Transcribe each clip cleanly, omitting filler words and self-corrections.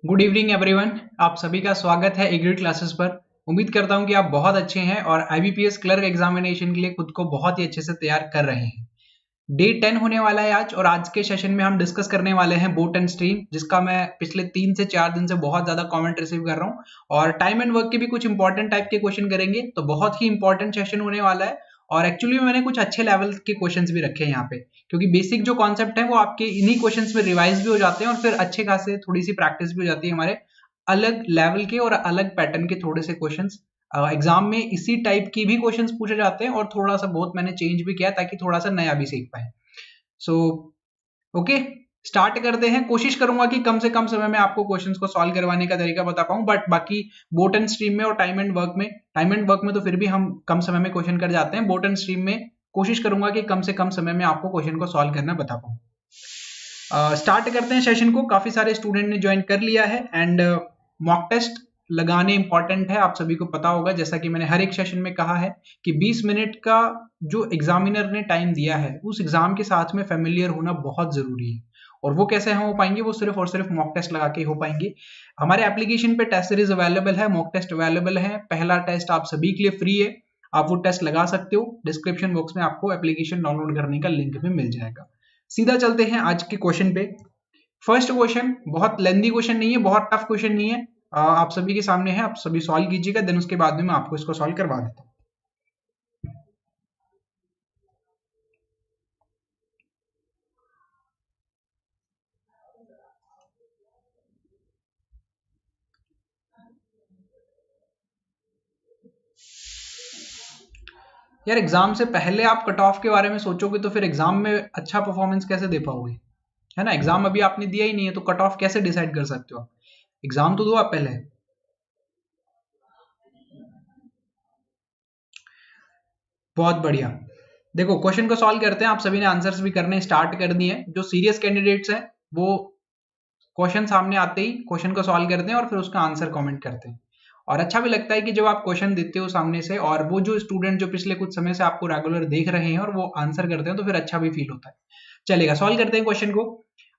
Good evening everyone. आप सभी का स्वागत है एग्री क्लासेस पर। उम्मीद करता हूं कि आप बहुत अच्छे हैं और आईबीपीएस क्लर्क एग्जामिनेशन के लिए खुद को बहुत ही अच्छे से तैयार कर रहे हैं। डे 10 होने वाला है आज, और आज के सेशन में हम डिस्कस करने वाले हैं बोट एंड स्ट्रीम, जिसका मैं पिछले 3 से 4 दिन से बहुत ज्यादा कमेंट रिसीव कर रहा हूं। और टाइम एंड वर्क के भी कुछ इंपॉर्टेंट टाइप के क्वेश्चन करेंगे, तो बहुत ही इंपॉर्टेंट सेशन होने वाला है। और एक्चुअली मैंने कुछ अच्छे लेवल के क्वेश्चंस भी रखे हैं यहाँ पे, क्योंकि बेसिक जो कॉन्सेप्ट है वो आपके इन्हीं क्वेश्चंस में रिवाइज भी हो जाते हैं और फिर अच्छे खासे थोड़ी सी प्रैक्टिस भी हो जाती है हमारे अलग लेवल के और अलग पैटर्न के थोड़े से क्वेश्चंस। एग्जाम में इसी टाइप की भी क्वेश्चंस पूछे जाते हैं और थोड़ा सा बहुत मैंने चेंज भी किया ताकि थोड़ा सा नया भी सीख पाए। सो ओके, स्टार्ट करते हैं। कोशिश करूंगा कि कम से कम समय में आपको क्वेश्चंस को सॉल्व करवाने का तरीका बता पाऊं, बट बाकी बोट एंड स्ट्रीम में और टाइम एंड वर्क में तो फिर भी हम कम समय में क्वेश्चन कर जाते हैं। बोट एंड स्ट्रीम में कोशिश करूंगा कि कम से कम समय में आपको क्वेश्चन को सॉल्व करना बता पाऊं। स्टार्ट करते हैं सेशन को। काफी सारे स्टूडेंट ने ज्वाइन कर लिया है एंड मॉक टेस्ट लगाने इंपॉर्टेंट है, आप सभी को पता होगा। जैसा कि मैंने हर एक सेशन में कहा है कि 20 मिनट का जो एग्जामिनर ने टाइम दिया है उस एग्जाम के साथ में फेमिलियर होना बहुत जरूरी है। और वो कैसे हो पाएंगे? वो सिर्फ और सिर्फ मॉक टेस्ट लगा के हो पाएंगे। हमारे एप्लीकेशन पे टेस्ट सीरीज अवेलेबल है, मॉक टेस्ट अवेलेबल है। पहला टेस्ट आप सभी के लिए फ्री है, आप वो टेस्ट लगा सकते हो। डिस्क्रिप्शन बॉक्स में आपको एप्लीकेशन डाउनलोड करने का लिंक भी मिल जाएगा। सीधा चलते हैं आज के क्वेश्चन पे। फर्स्ट क्वेश्चन बहुत लेंदी क्वेश्चन नहीं है, बहुत टफ क्वेश्चन नहीं है, आप सभी के सामने है, आप सभी सॉल्व कीजिएगा, देन उसके बाद में मैं आपको इसको सॉल्व करवा देता हूं। यार एग्जाम से पहले आप कट ऑफ के बारे में सोचोगे तो फिर एग्जाम में अच्छा परफॉर्मेंस कैसे दे पाओगे? है ना, एग्जाम अभी आपने दिया ही नहीं है तो कट ऑफ कैसे डिसाइड कर सकते हो? एग्जाम तो दो आप पहले। बहुत बढ़िया। देखो क्वेश्चन को सॉल्व करते हैं। आप सभी ने आंसर्स भी करने स्टार्ट कर दिए हैं। जो सीरियस कैंडिडेट्स हैं वो क्वेश्चन सामने आते ही क्वेश्चन को सॉल्व करते हैं और फिर उसका आंसर कमेंट करते हैं। और अच्छा भी लगता है कि जब आप क्वेश्चन देते हो सामने से और वो जो स्टूडेंट जो पिछले कुछ समय से आपको रेगुलर देख रहे हैं और वो आंसर करते हैं तो फिर अच्छा भी फील होता है। चलेगा, सॉल्व करते हैं क्वेश्चन को।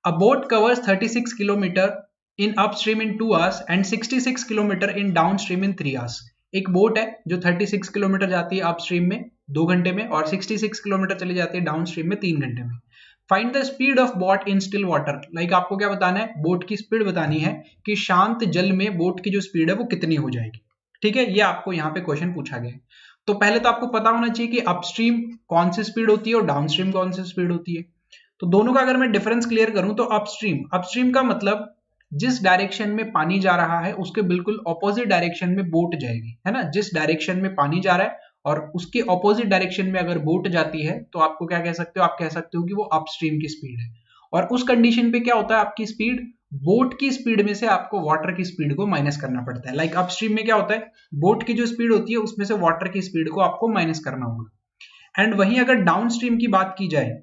अ boat covers 36 kilometre in upstream in 2 hours and 66 kilometre in downstream in 3 hours. एक बोट है जो 36 किलोमीटर जाती है अपस्ट्रीम में 2 घंटे में और 66 किलोमीटर चली जाती है डाउनस्ट्रीम में 3 घंटे में। Find the speed of boat in still water. Like आपको क्या बताना है? बोट की स्पीड बतानी है कि शांत जल में बोट की जो स्पीड है वो कितनी हो जाएगी। ठीक है, ये आपको यहाँ पे क्वेश्चन पूछा गया है। तो पहले तो आपको पता होना चाहिए कि अपस्ट्रीम कौन सी स्पीड होती है और डाउनस्ट्रीम कौन सी स्पीड होती है। तो दोनों का अगर मैं डिफरेंस क्लियर करूं तो अपस्ट्रीम का मतलब जिस डायरेक्शन में पानी जा रहा है उसके बिल्कुल ऑपोजिट डायरेक्शन में बोट जाएगी, है ना। जिस डायरेक्शन में पानी जा रहा है और उसके ऑपोजिट डायरेक्शन में अगर बोट जाती है तो आपको क्या कह सकते हो? आप कह सकते हो कि वो अपस्ट्रीम की स्पीड है। और उस कंडीशन पे क्या होता है? आपकी स्पीड बोट की स्पीड में से आपको वाटर की स्पीड को माइनस करना पड़ता है। लाइक अपस्ट्रीम में क्या होता है? बोट की जो स्पीड होती है उसमें से वाटर की स्पीड को आपको माइनस करना होगा। एंड वहीं अगर डाउनस्ट्रीम की बात की जाए,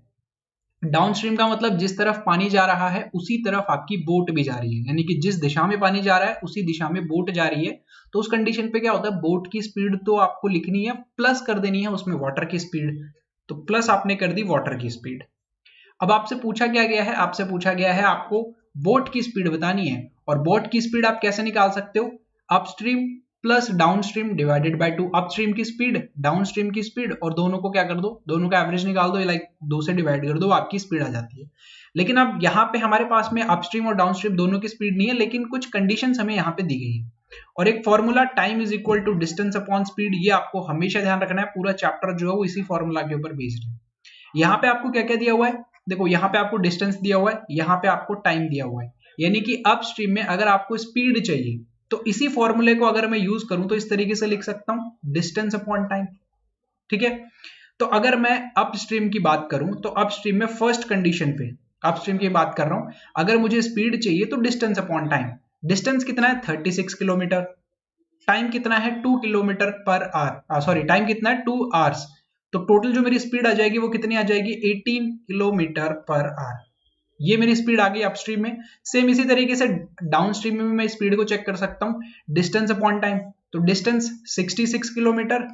डाउनस्ट्रीम का मतलब जिस तरफ पानी जा रहा है उसी तरफ आपकी बोट भी जा रही है, यानी कि जिस दिशा में पानी जा रहा है उसी दिशा में बोट जा रही है। तो उस कंडीशन पे क्या होता है? बोट की स्पीड तो आपको लिखनी है, प्लस कर देनी है उसमें वाटर की स्पीड। तो प्लस आपने कर दी वाटर की स्पीड। अब आपसे पूछा क्या गया है? आपसे पूछा गया है आपको बोट की स्पीड बतानी है। और बोट की स्पीड आप कैसे निकाल सकते हो? Upstream plus downstream divided by 2। Upstream की स्पीड, डाउनस्ट्रीम की स्पीड, और दोनों को क्या कर दो? दोनों का एवरेज निकाल दो, लाइक 2 से डिवाइड कर दो, आपकी स्पीड आ जाती है। लेकिन अब यहाँ पे हमारे पास में अपस्ट्रीम और डाउनस्ट्रीम दोनों की स्पीड नहीं है, लेकिन कुछ कंडीशंस हमें यहाँ पे दी गई है। और एक formula time is equal to distance upon speed, ये आपको हमेशा ध्यान रखना है। पूरा चैप्टर जो है वो इसी फॉर्मूला के ऊपर बेस्ड है। यहाँ पे आपको क्या क्या दिया हुआ है? देखो यहाँ पे आपको डिस्टेंस दिया हुआ है, यहाँ पे आपको टाइम दिया हुआ है। यानी कि अपस्ट्रीम में अगर आपको स्पीड चाहिए तो इसी फॉर्मूले को अगर मैं यूज करूं तो इस तरीके से लिख सकता हूं, डिस्टेंस अपॉन टाइम। ठीक है, तो अगर मैं अपस्ट्रीम की बात करूं तो अपस्ट्रीम में फर्स्ट कंडीशन पे अपस्ट्रीम की बात कर रहा हूं, अगर मुझे स्पीड चाहिए तो डिस्टेंस अपॉन टाइम। डिस्टेंस कितना है? 36 किलोमीटर। टाइम कितना है? 2 kilometre per our, sorry time कितना है? 2 आवर्स। तो टोटल जो मेरी स्पीड आ जाएगी वो कितनी आ जाएगी? 18 किलोमीटर पर आवर। ये मेरी स्पीड आ गई अपस्ट्रीम में। सेम इसी तरीके से डाउनस्ट्रीम में भी मैं स्पीड को चेक कर सकता हूं, डिस्टेंस अपॉन टाइम। तो डिस्टेंस 66 किलोमीटर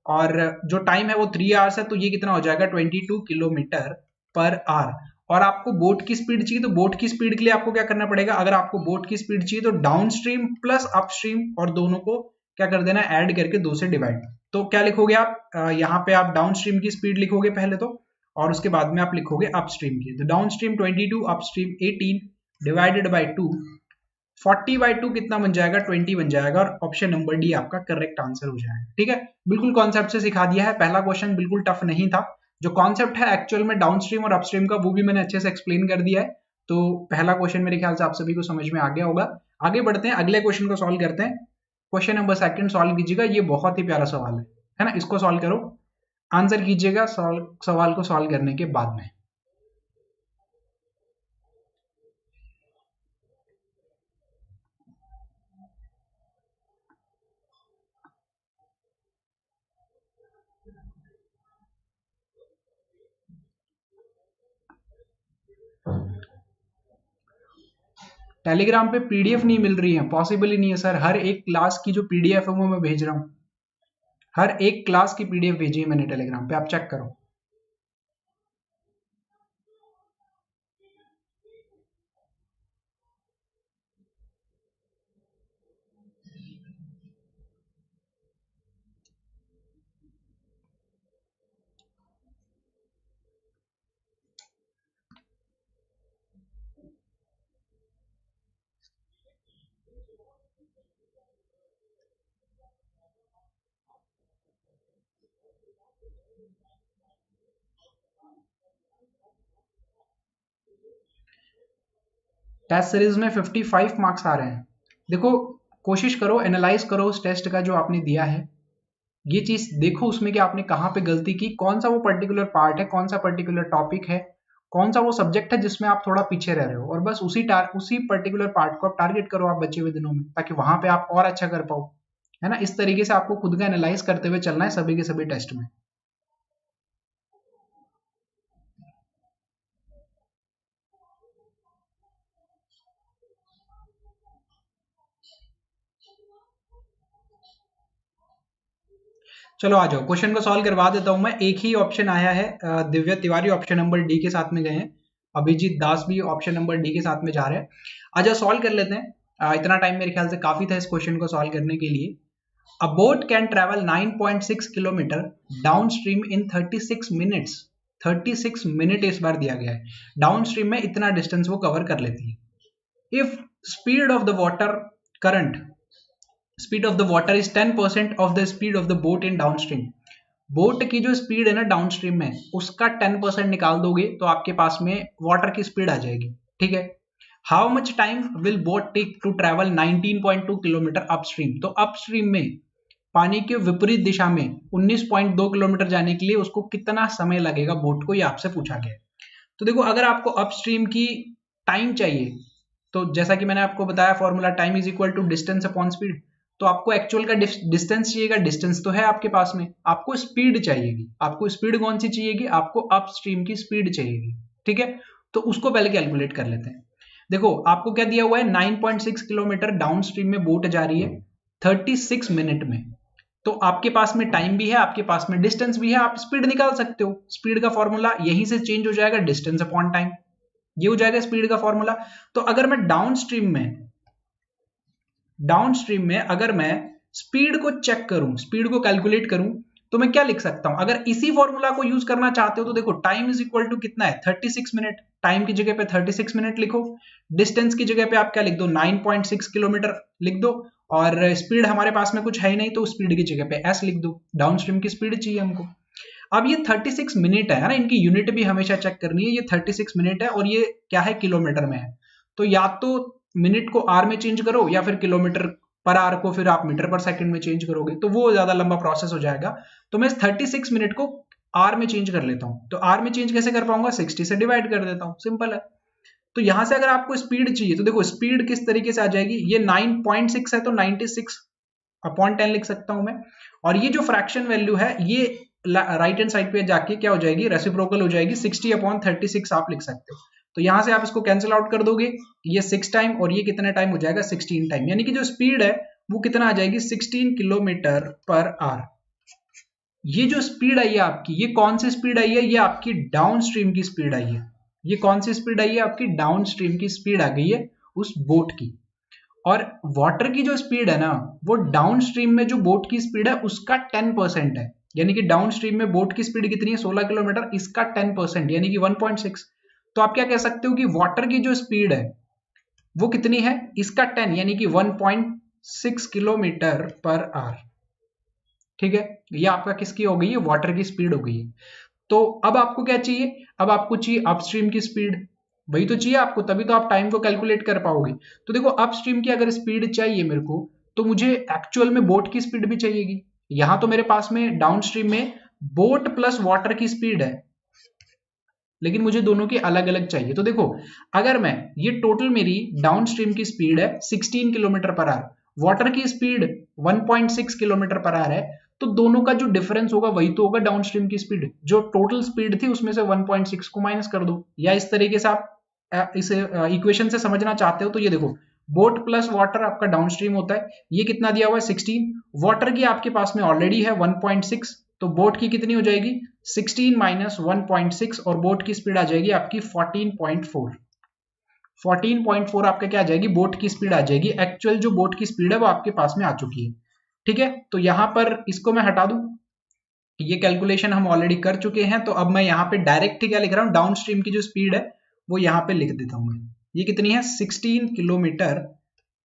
और जो टाइम है वो 3 आवर्स है, तो ये कितना हो जाएगा? 22 किलोमीटर पर आवर। और आपको बोट की स्पीड चाहिए, तो बोट की स्पीड के लिए आपको क्या करना पड़ेगा, अगर आपको बोट की स्पीड चाहिए तो डाउन स्ट्रीम प्लस अपस्ट्रीम और दोनों को क्या कर देना, ऐड करके 2 से डिवाइड। तो क्या लिखोगे आप, यहाँ पे आप डाउन स्ट्रीम की स्पीड लिखोगे पहले तो, और उसके बाद में आप लिखोगे अपस्ट्रीम की। तो down stream 22, upstream 18 divided by 2, 40/2 कितना बन जाएगा, 20 बन जाएगा, और ऑप्शन नंबर डी आपका करेक्ट आंसर हो जाएगा। ठीक है, बिल्कुल कॉन्सेप्ट से सिखा दिया है, पहला क्वेश्चन बिल्कुल टफ नहीं था। जो कॉन्सेप्ट है एक्चुअल में डाउनस्ट्रीम और अपस्ट्रीम का, वो भी मैंने अच्छे से एक्सप्लेन कर दिया है। तो पहला क्वेश्चन मेरे ख्याल से आप सभी को समझ में आ गया होगा। आगे बढ़ते हैं, अगले क्वेश्चन को सॉल्व करते हैं। क्वेश्चन नंबर 2 सॉल्व कीजिएगा, ये बहुत ही प्यारा सवाल है ना, इसको सॉल्व करो, आंसर कीजिएगा सवाल को सॉल्व करने के बाद में। टेलीग्राम पे पीडीएफ नहीं मिल रही है, पॉसिबल ही नहीं है सर। हर एक क्लास की जो पीडीएफ है वो मैं भेज रहा हूँ, हर एक क्लास की पीडीएफ भेजी है मैंने टेलीग्राम पे, आप चेक करो। टेस्ट सीरीज में 55 मार्क्स आ रहे हैं। देखो, कोशिश करो, एनालाइज करो उस टेस्ट का जो आपने दिया है, ये चीज देखो उसमें कि आपने कहाँ पे गलती की, कौन सा वो पर्टिकुलर पार्ट है, कौन सा पर्टिकुलर टॉपिक है, कौन सा वो सब्जेक्ट है जिसमें आप थोड़ा पीछे रह रहे हो, और बस उसी पर्टिकुलर पार्ट को आप टारगेट करो आप बचे हुए दिनों में, ताकि वहां पे आप और अच्छा कर पाओ, है ना। इस तरीके से आपको खुद का एनालाइज करते हुए चलना है सभी के सभी टेस्ट में। चलो आ जाओ, क्वेश्चन को सॉल्व करवा देता हूं मैं। एक ही ऑप्शन आया है, Divya Tiwari option number D के साथ में गए हैं, अभिजीत दास भी ऑप्शन नंबर डी के साथ में जा रहे हैं। आ जाओ सॉल्व कर लेते हैं। इतना टाइम मेरे ख्याल से काफी था इस क्वेश्चन को सॉल्व करने के लिए। अ boat can travel 9.6 kilometre down stream in 36 minutes. 36 minute इस बार दिया गया है, डाउन स्ट्रीम में इतना डिस्टेंस वो कवर कर लेती है। If speed of the water current, speed of the water is 10% of the speed of the boat in downstream. Boat की जो स्पीड है ना डाउनस्ट्रीम में, उसका 10% निकाल दोगे तो आपके पास में वाटर की स्पीड आ जाएगी। ठीक है, how much time will boat take to travel 19.2 kilometre upstream. तो अपस्ट्रीम में पानी के विपरीत दिशा में 19.2 किलोमीटर जाने के लिए उसको कितना समय लगेगा बोट को, ये आपसे पूछा गया है। तो देखो, अगर आपको अपस्ट्रीम की टाइम चाहिए, तो जैसा कि मैंने आपको बताया formula, time is equal to distance upon speed. तो आपको एक्चुअल का डिस्टेंस चाहिएगा, डिस्टेंस तो है आपके पास में, आपको स्पीड चाहिएगी। आपको स्पीड कौन सी चाहिएगी, आपको अपस्ट्रीम की स्पीड चाहिएगी। ठीक है, तो उसको पहले कैलकुलेट कर लेते हैं। देखो, आपको क्या दिया हुआ है, 9.6 किलोमीटर डाउन स्ट्रीम में बोट जा रही है 36 मिनट में। तो आपके पास में टाइम भी है, आपके पास में डिस्टेंस भी है, आप स्पीड निकाल सकते हो। स्पीड का फॉर्मूला यहीं से चेंज हो जाएगा, डिस्टेंस अपॉन टाइम, ये हो जाएगा स्पीड का फॉर्मूला। तो अगर मैं डाउन स्ट्रीम में अगर मैं स्पीड को चेक करूं, स्पीड को कैलकुलेट करूं, तो मैं क्या लिख सकता हूं, अगर इसी फॉर्मूला को यूज करना चाहते हो तो देखो, टाइम इज इक्वल टू कितना है, 36 मिनट। टाइम की जगह पे 36 मिनट लिखो, डिस्टेंस की जगह पे आप क्या लिख दो, 9.6 किलोमीटर लिख दो, और स्पीड हमारे पास में कुछ है ही नहीं, तो स्पीड की जगह पे एस लिख दो, डाउन स्ट्रीम की स्पीड चाहिए हमको। अब ये 36 मिनट है ना, इनकी यूनिट भी हमेशा चेक करनी है। ये 36 मिनट है और ये क्या है, किलोमीटर में है। तो या तो मिनट को आर में चेंज करो, या फिर किलोमीटर पर आर को फिर आप मीटर पर सेकंड में चेंज करोगे, तो वो ज्यादा लंबा प्रोसेस हो जाएगा। तो मैं 36 मिनट को आर में चेंज कर लेता हूं। तो आर में चेंज कैसे कर पाऊंगा, 60 से डिवाइड कर देता हूं, सिंपल है। तो यहां से अगर आपको स्पीड चाहिए, तो देखो स्पीड किस तरीके से आ जाएगी, ये 9.6 है तो 96 अपॉन 10 लिख सकता हूं मैं। और ये जो फ्रैक्शन वैल्यू है, ये राइट हैंड साइड पे जाके क्या हो जाएगी, रेसिप्रोकल हो जाएगी, 60/36 आप लिख सकते हो। तो यहां से आप इसको कैंसिल आउट कर दोगे, ये 6 टाइम और ये कितने टाइम हो जाएगा, 16 टाइम। यानी कि जो स्पीड है वो कितना आ जाएगी, 16 किलोमीटर पर आवर। ये जो स्पीड आई है आपकी, ये कौन सी स्पीड आई है, ये आपकी डाउन स्ट्रीम की स्पीड आई है। ये कौन सी स्पीड आई है आपकी, डाउन स्ट्रीम की स्पीड आ गई है उस बोट की। और वाटर की जो स्पीड है ना, वो डाउन स्ट्रीम में जो बोट की स्पीड है उसका 10% है। यानी कि डाउन स्ट्रीम में बोट की स्पीड कितनी है, 16 किलोमीटर, इसका 10% यानी कि 1.6। तो आप क्या कह सकते हो कि वाटर की जो स्पीड है वो कितनी है, इसका 10 यानी कि 1.6 किलोमीटर पर आवर। ठीक है, ये आपका किसकी हो गई है, वाटर की स्पीड हो गई है। तो अब आपको क्या चाहिए, अब आपको चाहिए अपस्ट्रीम की स्पीड, वही तो चाहिए आपको, तभी तो आप टाइम को कैलकुलेट कर पाओगे। तो देखो अपस्ट्रीम की अगर स्पीड चाहिए मेरे को, तो मुझे एक्चुअल में बोट की स्पीड भी चाहिएगी। यहां तो मेरे पास में डाउन स्ट्रीम में बोट प्लस वाटर की स्पीड है, लेकिन मुझे दोनों की अलग अलग चाहिए। तो देखो अगर मैं, ये टोटल मेरी डाउन स्ट्रीम की स्पीड है 16 किलोमीटर पर आवर, वाटर की स्पीड 1.6 किलोमीटर पर आवर है, तो दोनों का जो डिफरेंस होगा वही तो होगा डाउन स्ट्रीम की स्पीड। जो टोटल स्पीड थी उसमें से 1.6 को माइनस कर दो, या इस तरीके से आप इसे इक्वेशन से समझना चाहते हो तो ये देखो, बोट प्लस वाटर आपका डाउन स्ट्रीम होता है, ये कितना दिया हुआ है 16, वाटर की आपके पास में ऑलरेडी है 1.6, तो बोट की कितनी हो जाएगी 16 माइनस 1.6, और बोट की स्पीड आ जाएगी आपकी 14.4। 14.4 आपका क्या आ जाएगी, बोट की स्पीड आ जाएगी। एक्चुअल जो बोट की स्पीड है वो आपके पास में आ चुकी है। ठीक है, तो यहां पर इसको मैं हटा दूं, ये कैलकुलेशन हम ऑलरेडी कर चुके हैं। तो अब मैं यहाँ पे डायरेक्ट क्या लिख रहा हूँ, डाउन स्ट्रीम की जो स्पीड है वो यहाँ पे लिख देता हूँ मैं। ये कितनी है 16 kilometre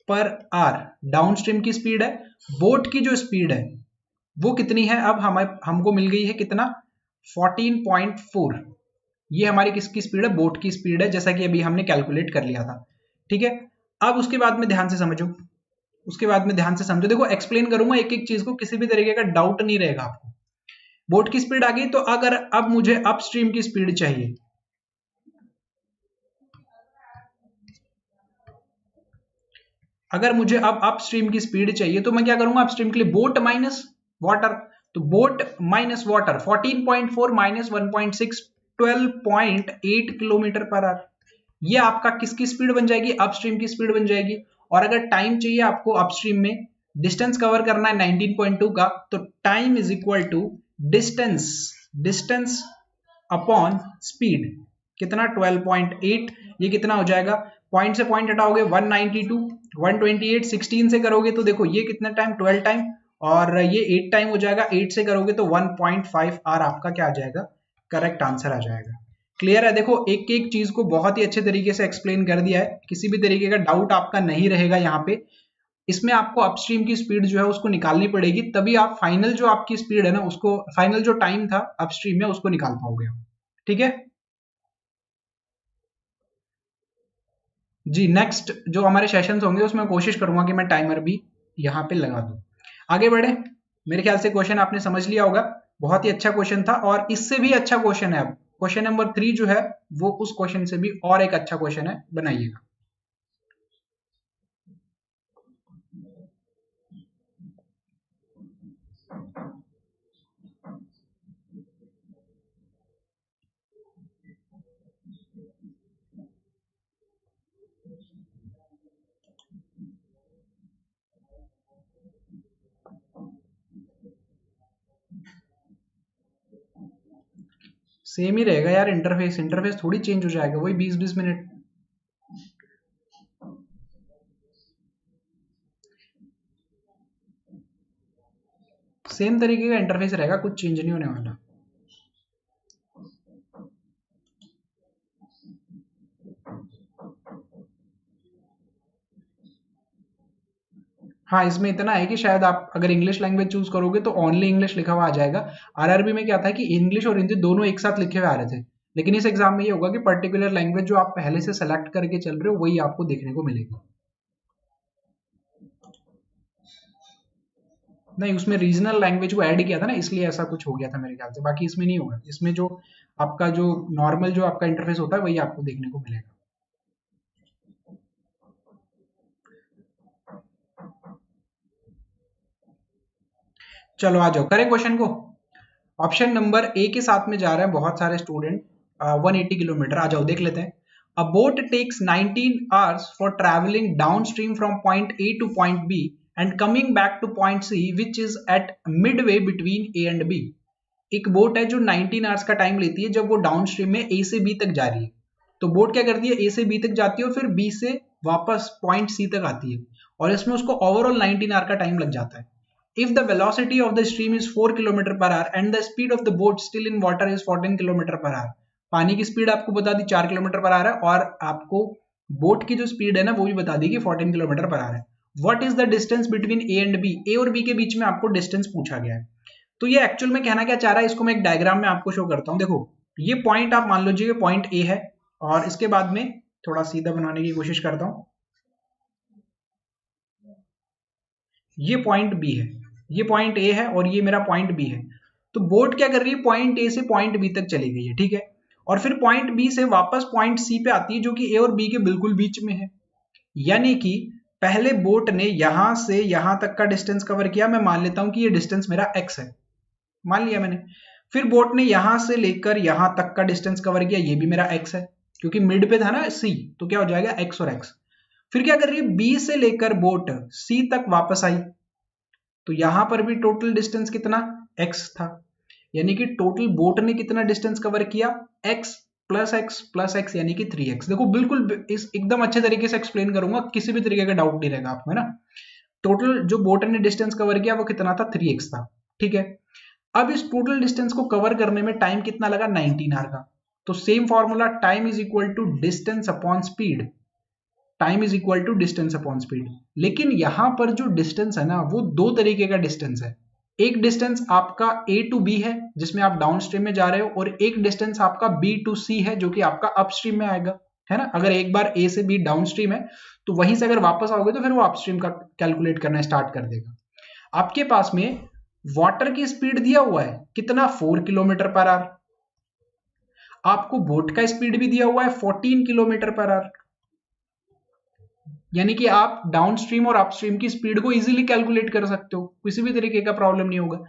per our down stream की स्पीड है। बोट की जो स्पीड है वो कितनी है, अब हमको मिल गई है कितना 14.4। ये हमारी किसकी स्पीड है, बोट की स्पीड है, जैसा कि अभी हमने कैलकुलेट कर लिया था। ठीक है, अब उसके बाद में ध्यान से समझो, उसके बाद में ध्यान से समझो, देखो एक्सप्लेन करूंगा एक एक चीज को, किसी भी तरीके का डाउट नहीं रहेगा आपको। बोट की स्पीड आ गई, तो अगर अब मुझे अपस्ट्रीम की स्पीड चाहिए, अगर मुझे अब अपस्ट्रीम की स्पीड चाहिए तो मैं क्या करूंगा, अपस्ट्रीम के लिए बोट माइनस वाटर, तो boat minus water 14.4 minus 1.6 12.8 kilometre per our, ये आपका किसकी स्पीड बन जाएगी, अपस्ट्रीम की स्पीड बन जाएगी। और अगर टाइम चाहिए आपको अपस्ट्रीम में, डिस्टेंस कवर करना है 19.2 का, तो time is equal to distance, distance upon speed, कितना 12.8, ये कितना हो जाएगा, पॉइंट से पॉइंट हटाओगे 192, 128, 16 से करोगे तो देखो ये कितना टाइम 12 टाइम, और ये 8 टाइम हो जाएगा, 8 से करोगे तो 1.5 आवर आपका क्या आ जाएगा, करेक्ट आंसर आ जाएगा। क्लियर है, देखो एक एक चीज को बहुत ही अच्छे तरीके से एक्सप्लेन कर दिया है, किसी भी तरीके का डाउट आपका नहीं रहेगा यहाँ पे। इसमें आपको अपस्ट्रीम की स्पीड जो है उसको निकालनी पड़ेगी, तभी आप फाइनल जो आपकी स्पीड है ना उसको, फाइनल जो टाइम था अपस्ट्रीम में उसको निकाल पाओगे। ठीक है जी, नेक्स्ट जो हमारे सेशंस होंगे उसमें कोशिश करूंगा कि मैं टाइमर भी यहाँ पे लगा दूं। आगे बढ़े, मेरे ख्याल से क्वेश्चन आपने समझ लिया होगा, बहुत ही अच्छा क्वेश्चन था, और इससे भी अच्छा क्वेश्चन है। अब क्वेश्चन नंबर 3 जो है वो उस क्वेश्चन से भी और एक अच्छा क्वेश्चन है, बनाइएगा। सेम ही रहेगा यार, इंटरफेस इंटरफेस थोड़ी चेंज हो जाएगा, वही 20-20 मिनट। सेम तरीके का इंटरफेस रहेगा, कुछ चेंज नहीं होने वाला। हाँ, इसमें इतना है कि शायद आप अगर इंग्लिश लैंग्वेज चूज करोगे तो ओनली इंग्लिश लिखा हुआ आ जाएगा। आरआरबी में क्या था कि इंग्लिश और हिंदी दोनों एक साथ लिखे हुए आ रहे थे, लेकिन इस एग्जाम में ये होगा कि पर्टिकुलर लैंग्वेज जो आप पहले से सेलेक्ट करके चल रहे हो वही आपको देखने को मिलेगी। नहीं, उसमें रीजनल लैंग्वेज को ऐड किया था ना, इसलिए ऐसा कुछ हो गया था मेरे ख्याल से, बाकी इसमें नहीं होगा। इसमें जो आपका जो नॉर्मल जो आपका इंटरफेस होता है वही आपको देखने को मिलेगा। चलो आ जाओ, करें क्वेश्चन को। ऑप्शन नंबर ए के साथ में जा रहे हैं बहुत सारे स्टूडेंट, 180 किलोमीटर। आ जाओ देख लेते हैं। A boat takes 19 hours for travelling downstream from point A to point B and coming back to point C which is at midway between A and B. एक बोट है जो 19 hours का time लेती है जब वो down stream में ए से बी तक जा रही है। तो बोट क्या करती है, ए से बी तक जाती है और फिर बी से वापस पॉइंट सी तक आती है, और इसमें उसको ओवरऑल 19 आवर का टाइम लग जाता है। If the velocity of the stream is 4 kilometre per our and the speed of the boat still in water is 14 kilometre per our, पानी की स्पीड आपको बता दी 4 किलोमीटर पर आवर है, और आपको बोट की जो स्पीड है ना वो भी बता दी कि 14 किलोमीटर पर आवर है। What is the distance between A and B, A और बी के बीच में आपको डिस्टेंस पूछा गया है। तो ये एक्चुअल में कहना क्या चाह रहा है, इसको मैं एक डायग्राम में आपको शो करता हूं। देखो ये पॉइंट आप मान लीजिए पॉइंट ए है, और इसके बाद में थोड़ा सीधा बनाने की कोशिश करता हूं, ये पॉइंट बी है, ये पॉइंट ए है और ये मेरा पॉइंट बी है। तो बोट क्या कर रही है, पॉइंट ए से पॉइंट बी तक चली गई है, ठीक है, और फिर पॉइंट बी से वापस पॉइंट सी पे आती है जो कि ए और बी के बिल्कुल बीच में है। यानी कि पहले बोट ने यहां से यहां तक का डिस्टेंस कवर किया, मैं मान लेता हूं कि ये डिस्टेंस मेरा एक्स है, मान लिया मैंने। फिर बोट ने यहां से लेकर यहां तक का डिस्टेंस कवर किया, ये भी मेरा एक्स है क्योंकि मिड पे था ना सी, तो क्या हो जाएगा एक्स और एक्स। फिर क्या कर रही है, बी से लेकर बोट सी तक वापस आई, तो यहां पर भी टोटल डिस्टेंस कितना, एक्स था। यानी कि टोटल बोट ने कितना डिस्टेंस कवर किया, एक्स प्लस एक्स यानी कि 3x। देखो बिल्कुल इस एकदम अच्छे तरीके से एक्सप्लेन करूंगा, किसी भी तरीके का डाउट नहीं रहेगा आपको, है ना। टोटल जो बोट ने डिस्टेंस कवर किया वो कितना था, 3x था, ठीक है। अब इस टोटल डिस्टेंस को कवर करने में टाइम कितना लगा, 19 आवर का। तो same formula, time is equal to distance upon speed, time is equal to distance upon speed. लेकिन यहां पर जो डिस्टेंस है ना वो दो तरीके का डिस्टेंस है। एक डिस्टेंस आपका ए टू बी है जिसमें आप डाउन स्ट्रीम में जा रहे हो, और एक डिस्टेंस आपका बी टू सी है जो कि आपका अपस्ट्रीम में आएगा, है ना। अगर एक बार ए से बी डाउन स्ट्रीम है तो वहीं से अगर वापस आओगे तो फिर वो अपस्ट्रीम का कैलकुलेट करना स्टार्ट कर देगा। आपके पास में वाटर की स्पीड दिया हुआ है कितना, 4 किलोमीटर पर आवर। आपको बोट का स्पीड भी दिया हुआ है 14 किलोमीटर पर आवर। यानी कि आप डाउन स्ट्रीम और अपस्ट्रीम की स्पीड को इजीली कैलकुलेट कर सकते हो, किसी भी तरीके का प्रॉब्लम नहीं होगा।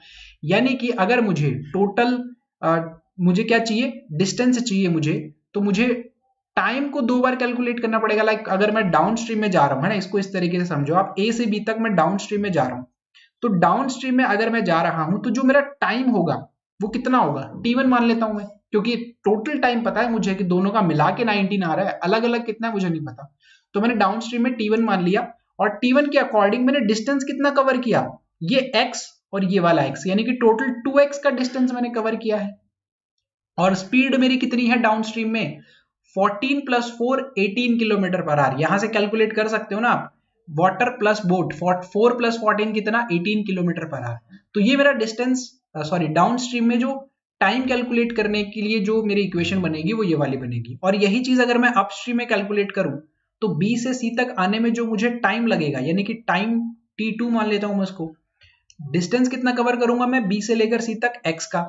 यानी कि अगर मुझे टोटल मुझे क्या चाहिए, डिस्टेंस चाहिए मुझे, तो मुझे टाइम को दो बार कैलकुलेट करना पड़ेगा। लाइक अगर मैं डाउन स्ट्रीम में जा रहा हूं, है ना, इसको इस तरीके से समझो आप, ए से बी तक मैं डाउन स्ट्रीम में जा रहा हूं, तो डाउन स्ट्रीम में अगर मैं जा रहा हूं तो जो मेरा टाइम होगा वो कितना होगा, T1 मान लेता हूं मैं, क्योंकि टोटल टाइम पता है मुझे कि दोनों का मिला के 19 आ रहा है, अलग अलग कितना है मुझे नहीं पता। तो मैंने डाउन स्ट्रीम में T1 मान लिया, और T1 के अकॉर्डिंग मैंने डिस्टेंस कितना कवर किया, ये x और ये वाला x, यानी कि टोटल 2x का डिस्टेंस मैंने कवर किया है। और स्पीड मेरी कितनी है डाउन स्ट्रीम में, 14 प्लस 4 18 किलोमीटर पर आवर। यहां से कैलकुलेट कर सकते हो ना आप, वाटर प्लस बोट, 4 प्लस 14 कितना, 18 किलोमीटर पर आवर। तो ये मेरा डिस्टेंस, सॉरी डाउन स्ट्रीम में जो टाइम कैलकुलेट करने के लिए जो मेरी इक्वेशन बनेगी वो ये वाली बनेगी। और यही चीज अगर मैं अपस्ट्रीम में कैलकुलेट करूं तो बी से सी तक आने में जो मुझे टाइम लगेगा, यानी कि टाइम T2 मान लेता हूं मैं उसको, डिस्टेंस कितना कवर करूंगा मैं बी से लेकर सी तक, x का,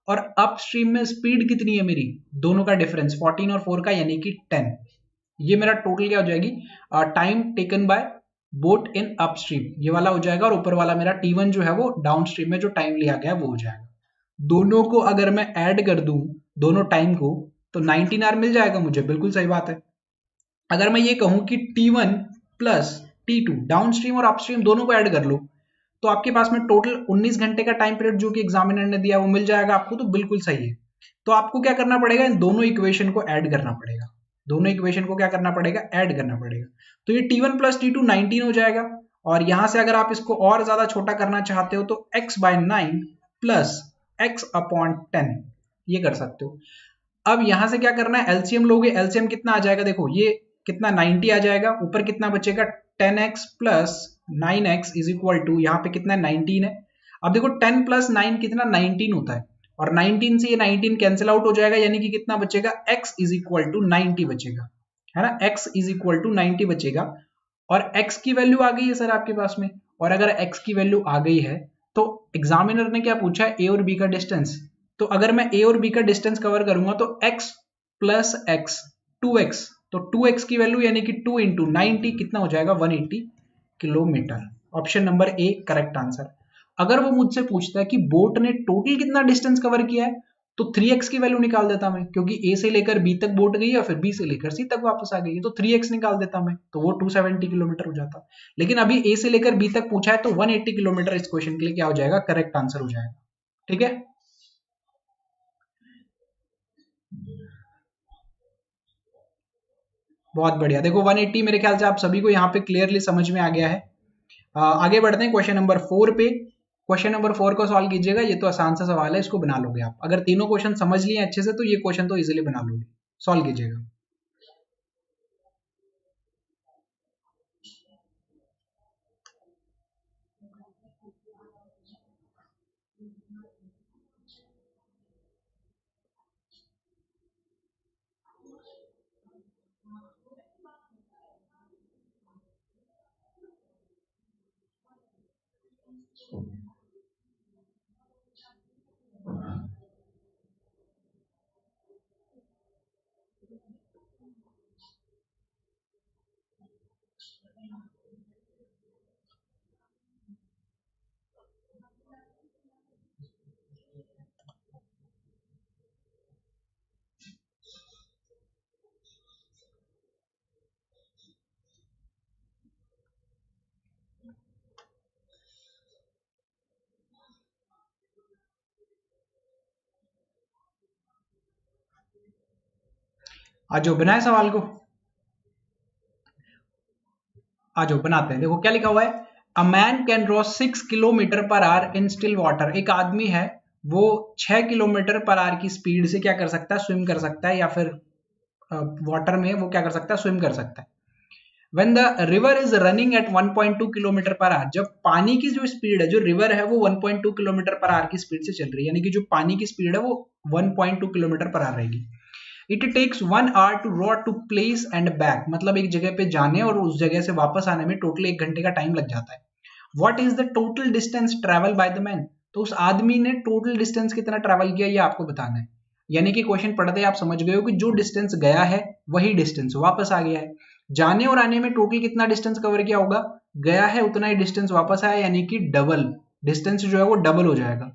और अपस्ट्रीम में स्पीड कितनी है मेरी, दोनों का डिफरेंस 14 और 4 का, यानी कि 10। ये मेरा टोटल क्या हो जाएगी, time taken bye boat in upstream, ये वाला हो जाएगा। और ऊपर वाला मेरा T1 जो है वो डाउन स्ट्रीम में जो टाइम लिया गया वो हो जाएगा। दोनों को अगर मैं ऐड कर दूं, दोनों टाइम को, तो 19 आवर मिल जाएगा मुझे, बिल्कुल सही बात है। अगर मैं ये कहूं कि T1 plus T2 down stream और अपस्ट्रीम दोनों को ऐड कर लो, तो आपके पास में टोटल 19 घंटे का टाइम पीरियड जो कि एग्जामिनर ने दिया वो मिल जाएगा आपको, तो बिल्कुल सही है। तो आपको क्या करना पड़ेगा, इन दोनों इक्वेशन को ऐड करना पड़ेगा, दोनों इक्वेशन को क्या करना पड़ेगा, ऐड करना पड़ेगा। तो ये T1 प्लस T2 19 हो जाएगा, और यहां से अगर आप इसको और ज्यादा छोटा करना चाहते हो तो x/9 प्लस x अपॉन 10 ये कर सकते हो। अब यहां से क्या करना है, एलसीएम लोगे, एलसीएम कितना आ जाएगा, देखो ये कितना 90 आ जाएगा, ऊपर कितना बचेगा 10x plus 9x is equal to, यहाँ पे कितना 19 है। अब देखो 10 प्लस 9 कितना 19 होता है, और 19 से ये 19 कैंसिल आउट हो जाएगा, यानी कि कितना बचेगा, x इज इक्वल टू 90 बचेगा, है ना, x इज इक्वल टू 90 बचेगा। और x की वैल्यू आ गई है सर आपके पास में, और अगर x की वैल्यू आ गई है तो एग्जामिनर ने क्या पूछा है, a और b का डिस्टेंस। तो अगर मैं a और b का डिस्टेंस कवर करूंगा तो x प्लस x 2x, तो 2x की वैल्यू यानी कि 2 इंटू 90 कितना हो जाएगा, 180 kilometre. Option number A correct answer. अगर वो मुझसे पूछता है कि बोट ने टोटल कितना डिस्टेंस कवर किया है, तो 3x की वैल्यू निकाल देता मैं, क्योंकि a से लेकर b तक बोट गई है, फिर b से लेकर c तक वापस आ गई है, तो 3x निकाल देता मैं, तो वो 270 किलोमीटर हो जाता। लेकिन अभी a से लेकर b तक पूछा है तो 180 किलोमीटर इस क्वेश्चन के लिए क्या हो जाएगा, करेक्ट आंसर हो जाएगा। ठीक है, बहुत बढ़िया। देखो 180 मेरे ख्याल से आप सभी को यहाँ पे क्लियरली समझ में आ गया है। आगे बढ़ते हैं क्वेश्चन नंबर 4 पे। क्वेश्चन नंबर 4 को सॉल्व कीजिएगा। ये तो आसान सा सवाल है, इसको बना लोगे आप। अगर तीनों क्वेश्चन समझ लिए अच्छे से तो ये क्वेश्चन तो इजीली बना लोगे। सॉल्व कीजिएगा। आज जो बनाए सवाल को, आज जो बनाते हैं। देखो क्या लिखा हुआ है, a man can draw 6 kilometre per our in still water. एक आदमी है वो 6 किलोमीटर पर आवर की स्पीड से क्या कर सकता है, स्विम कर सकता है, या फिर वाटर में वो क्या कर सकता है, स्विम कर सकता है। When the river is running at 1.2 kilometre per our, जब पानी की जो स्पीड है, जो रिवर है वो 1.2 किलोमीटर पर आवर की स्पीड से चल रही है, यानी कि जो पानी की स्पीड है वो 1.2 किलोमीटर पर आवर रहेगी। It takes 1 hour to row to place and back, मतलब एक जगह पे जाने और उस जगह से वापस आने में टोटल 1 घंटे का टाइम लग जाता है। What is the total distance travel by the man, तो उस आदमी ने टोटल डिस्टेंस कितना ट्रेवल किया ये आपको बताना है। यानी कि क्वेश्चन पढ़ते आप समझ गए हो कि जो डिस्टेंस गया है वही डिस्टेंस वापस आ गया है। जाने और आने में टोटल कितना डिस्टेंस कवर किया होगा, गया है उतना ही डिस्टेंस वापस आया, यानी कि डबल डिस्टेंस जो है वो डबल हो जाएगा।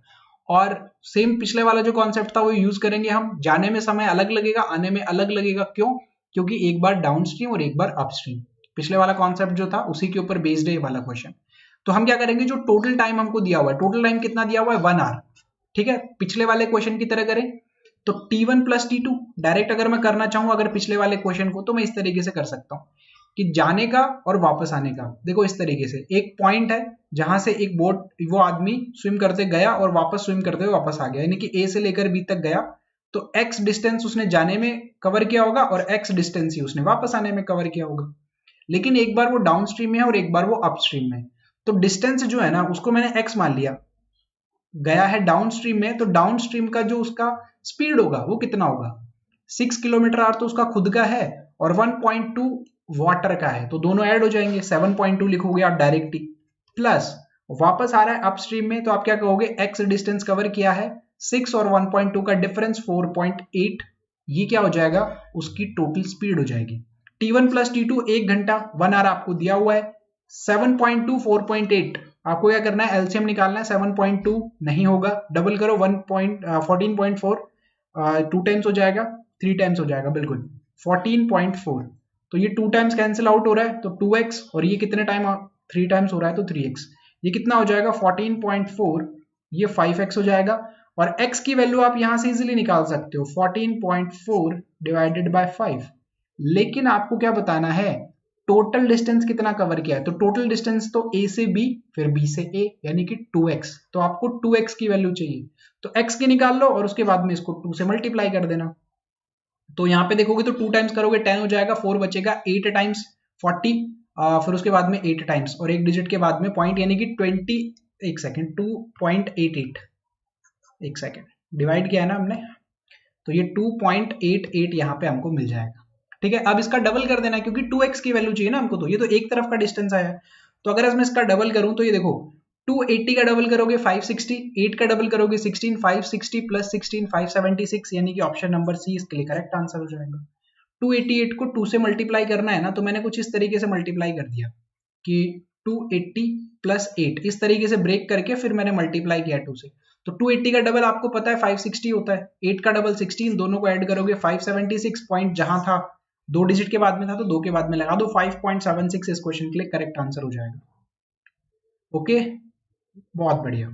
और सेम पिछले वाला जो कॉन्सेप्ट था वो यूज करेंगे हम। जाने में समय अलग लगेगा, आने में अलग लगेगा। क्यों? क्योंकि एक बार डाउनस्ट्रीम और एक बार अपस्ट्रीम। पिछले वाला कॉन्सेप्ट जो था उसी के ऊपर बेस्ड है ये वाला क्वेश्चन। तो हम क्या करेंगे, जो टोटल टाइम हमको दिया हुआ है, टोटल टाइम कितना दिया हुआ है, 1 आवर। ठीक है, पिछले वाले क्वेश्चन की तरह करें तो T1 प्लस T2 डायरेक्ट अगर मैं करना चाहूं अगर पिछले वाले क्वेश्चन को, तो मैं इस तरीके से कर सकता हूं कि जाने का और वापस आने का। देखो इस तरीके से एक पॉइंट है जहां से एक बोट, वो आदमी स्विम करते गया और वापस स्विम करते हुए वापस आ गया, यानी कि ए से लेकर बी तक गया। तो एक्स डिस्टेंस उसने जाने में कवर किया होगा और एक्स डिस्टेंस ही उसने वापस आने में कवर किया होगा। लेकिन एक बार वो डाउन स्ट्रीम में है और एक बार वो अप स्ट्रीम में है, तो डिस्टेंस जो है ना उसको मैंने एक्स मान लिया। गया है डाउन स्ट्रीम में, तो डाउन स्ट्रीम का जो उसका स्पीड होगा वो कितना होगा, 6 किलोमीटर आवर तो उसका खुद का है और 1.2 वाटर का है, तो दोनों ऐड हो जाएंगे, 7.2 लिखोगे आप डायरेक्टली। प्लस वापस आ रहा है अपस्ट्रीम में, तो आप क्या कहोगे, एक्स डिस्टेंस कवर किया है 6 और 1.2 का डिफरेंस 4.8, ये क्या हो जाएगा, उसकी टोटल स्पीड हो जाएगी। T1 प्लस T2 1 घंटा, 1 आवर आपको दिया हुआ है। 7.2 4.8, आपको क्या करना है, एलसीएम निकालना है। 7.2 नहीं होगा, डबल करो, 14.4 2 टाइम्स हो जाएगा, 3 टाइम्स हो जाएगा, बिल्कुल 14.4। तो ये 2 टाइम्स कैंसिल आउट हो रहा है, तो 2x, और ये कितने टाइम 3 टाइम्स हो रहा है तो 3x। ये कितना हो जाएगा 14.4, ये 5x हो जाएगा। और x की वैल्यू आप यहां से इजीली निकाल सकते हो, 14.4 डिवाइडेड बाय 5। लेकिन आपको क्या बताना है, टोटल डिस्टेंस कितना कवर किया है, तो टोटल डिस्टेंस तो a से b फिर b से a, यानी कि 2x। तो आपको 2x की वैल्यू चाहिए, तो x की निकाल लो और उसके बाद में इसको 2 से मल्टीप्लाई कर देना। तो यहाँ पे देखोगे तो 2 टाइम्स करोगे 10 हो जाएगा, 4 बचेगा, 8 टाइम्स 40, फिर उसके बाद में 8 टाइम्स और एक डिजिट के बाद में पॉइंट, यानी कि 20, एक सेकेंड 2.88, एक सेकेंड डिवाइड किया है ना हमने, तो ये 2.88 यहाँ पे हमको मिल जाएगा। ठीक है, अब इसका डबल कर देना है क्योंकि 2x की वैल्यू चाहिए ना हमको, तो ये तो एक तरफ का डिस्टेंस आया है। तो अगर मैं इसका डबल करूं तो ये देखो 280 का डबल करोगे 560, 8 का डबल करोगे 16, 560 प्लस 16 576, यानी कि ऑप्शन नंबर सी इसके लिए करेक्ट आंसर हो जाएगा। 288 को 2 से मल्टीप्लाई करना है ना, तो मैंने कुछ इस तरीके से मल्टीप्लाई कर दिया कि 280 प्लस 8, इस तरीके से ब्रेक करके फिर मैंने मल्टीप्लाई किया 2 से। तो 280 का डबल आपको पता है 560 होता है, 8 का डबल 16, दोनों को ऐड करोगे 576, पॉइंट जहां था 2 डिजिट के बाद में था तो 2 के बाद में लगा दो, 5.76 इस क्वेश्चन के लिए करेक्ट आंसर हो जाएगा। ओके, बहुत बढ़िया।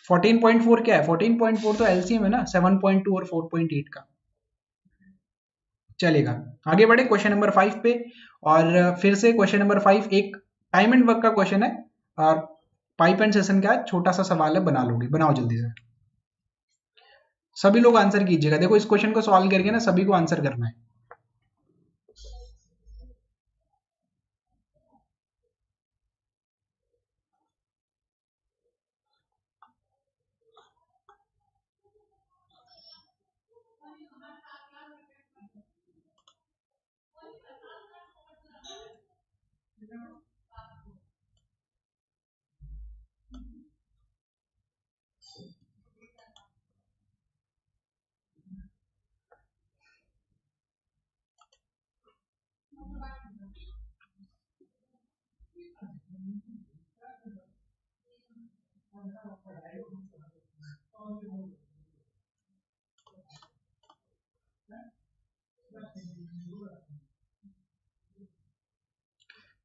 14.4 क्या है, 14.4 तो एलसीएम है ना 7.2 और 4.8 का। चलेगा। आगे बढ़े क्वेश्चन नंबर 5 पे। और फिर से क्वेश्चन नंबर 5 एक टाइम एंड वर्क का क्वेश्चन है और पाइप एंड सेशन का छोटा सा सवाल है, बना लोगे, बनाओ जल्दी से। सभी लोग आंसर कीजिएगा। देखो इस क्वेश्चन को सॉल्व करके ना सभी को आंसर करना है।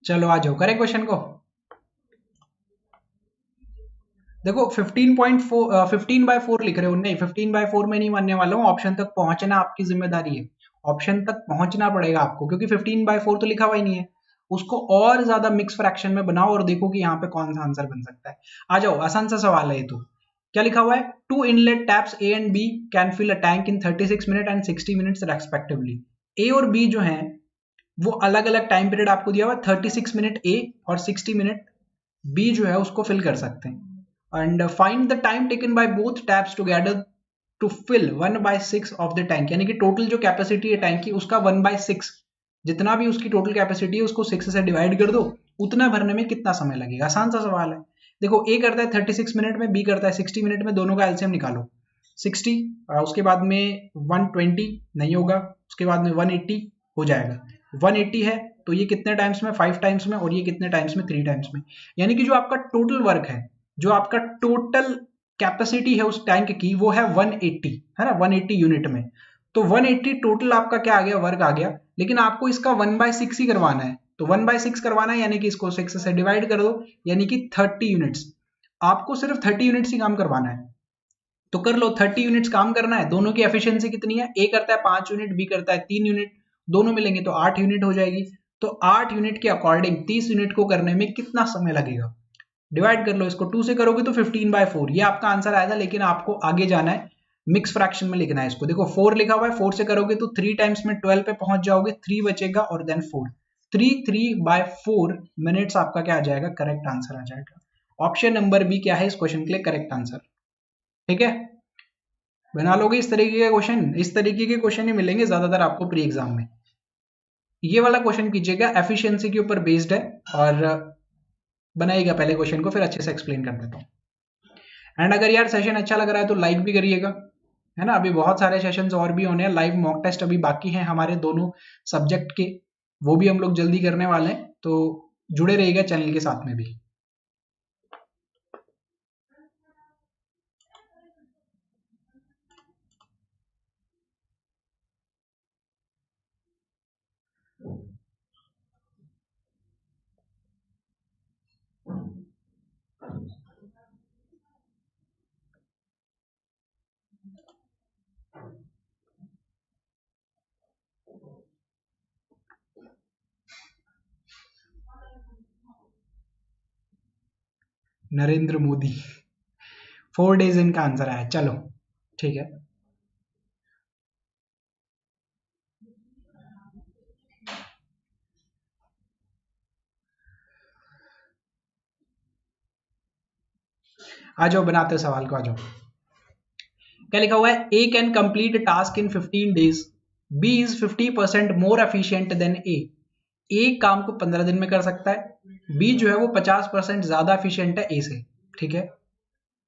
चलो आ जाओ, करें क्वेश्चन को। देखो 15/4 लिख रहे हो, नहीं 15/4 में नहीं मानने वाला हूँ, ऑप्शन तक पहुंचना आपकी जिम्मेदारी है। ऑप्शन तक पहुंचना पड़ेगा आपको, क्योंकि 15/4 तो लिखा हुआ ही नहीं है। उसको और ज्यादा मिक्स फ्रैक्शन में बनाओ और देखो कि यहाँ पे कौन सा आंसर बन सकता है। आ जाओ, आसान सा सवाल है ये तो। क्या लिखा हुआ है? 2 inlet taps A and B can fill a tank in 36 minute and 60 minutes respectively. A और बी जो है वो अलग अलग टाइम पीरियड आपको दिया हुआ है, 36 मिनट ए और 60 मिनट बी जो है उसको फिल कर सकते हैं। And find the time taken by both taps together to fill 1/6 of the tank, यानी कि टोटल जो कैपेसिटी है टैंक की उसका 1/6, जितना भी उसकी टोटल कैपेसिटी है उसको 6 से डिवाइड कर दो, उतना भरने में कितना समय लगेगा। आसान सा सवाल है। देखो ए करता है 36 मिनट में, बी करता है 60 मिनट में, दोनों का एलसीएम निकालो। 60 उसके बाद में 120 नहीं होगा, उसके बाद में 180 हो जाएगा। 180 है तो ये कितने टाइम्स में? 5 टाइम्स में, और ये कितने टाइम्स में? 3 टाइम्स में। यानी कि जो आपका टोटल वर्क है, जो आपका टोटल कैपेसिटी है उस टैंक की, वो है 180, है ना, 180 यूनिट में। तो 180 टोटल आपका क्या आ गया? वर्क आ गया। लेकिन आपको इसका 1/6 ही करवाना है, तो 1/6 करवाना है यानी कि इसको 6 से डिवाइड कर दो, यानी कि 30 यूनिट्स। आपको सिर्फ 30 यूनिट्स ही काम करवाना है, तो कर लो। 30 यूनिट्स काम करना है। दोनों की एफिशिएंसी कितनी है? ए करता है 5 यूनिट, बी करता है 3 यूनिट, दोनों मिलेंगे तो 8 यूनिट हो जाएगी। तो 8 यूनिट के अकॉर्डिंग 30 यूनिट को करने में कितना समय लगेगा? डिवाइड कर लो इसको, 2 से करोगे तो 15/4, ये आपका आंसर आएगा। लेकिन आपको आगे जाना है, मिक्स फ्रैक्शन में लिखना है इसको। देखो 4 लिखा हुआ है, 4 से करोगे तो 3 टाइम्स में 12 पे पहुंच जाओगे, 3 बचेगा और देन 4, 3/4 मिनट्स आपका क्या आ जाएगा? करेक्ट आंसर आ जाएगा। ऑप्शन नंबर बी क्या है इस क्वेश्चन के लिए करेक्ट आंसर। ठीक है, बना लोगे इस तरीके के क्वेश्चन। इस तरीके के क्वेश्चन ही मिलेंगे ज्यादातर आपको प्री एग्जाम में। ये वाला क्वेश्चन कीजिएगा, एफिशिएंसी के ऊपर बेस्ड है, और बनाइएगा पहले क्वेश्चन को, फिर अच्छे से एक्सप्लेन कर देता हूँ। एंड अगर यार सेशन अच्छा लग रहा है तो लाइक भी करिएगा, है ना। अभी बहुत सारे सेशंस और भी होने हैं, लाइव मॉक टेस्ट अभी बाकी हैं हमारे दोनों सब्जेक्ट के, वो भी हम लोग जल्दी करने वाले हैं, तो जुड़े रहिएगा चैनल के साथ में भी। नरेंद्र मोदी 4 डेज इनका आंसर आया। चलो ठीक है, आ जाओ बनाते सवाल को, आ जाओ। क्या लिखा हुआ है? A can complete task in 15 days, B is 50% more efficient than A. A काम को 15 दिन में कर सकता है, बी जो है वो 50% ज्यादा एफिशिएंट है ए से। ठीक है,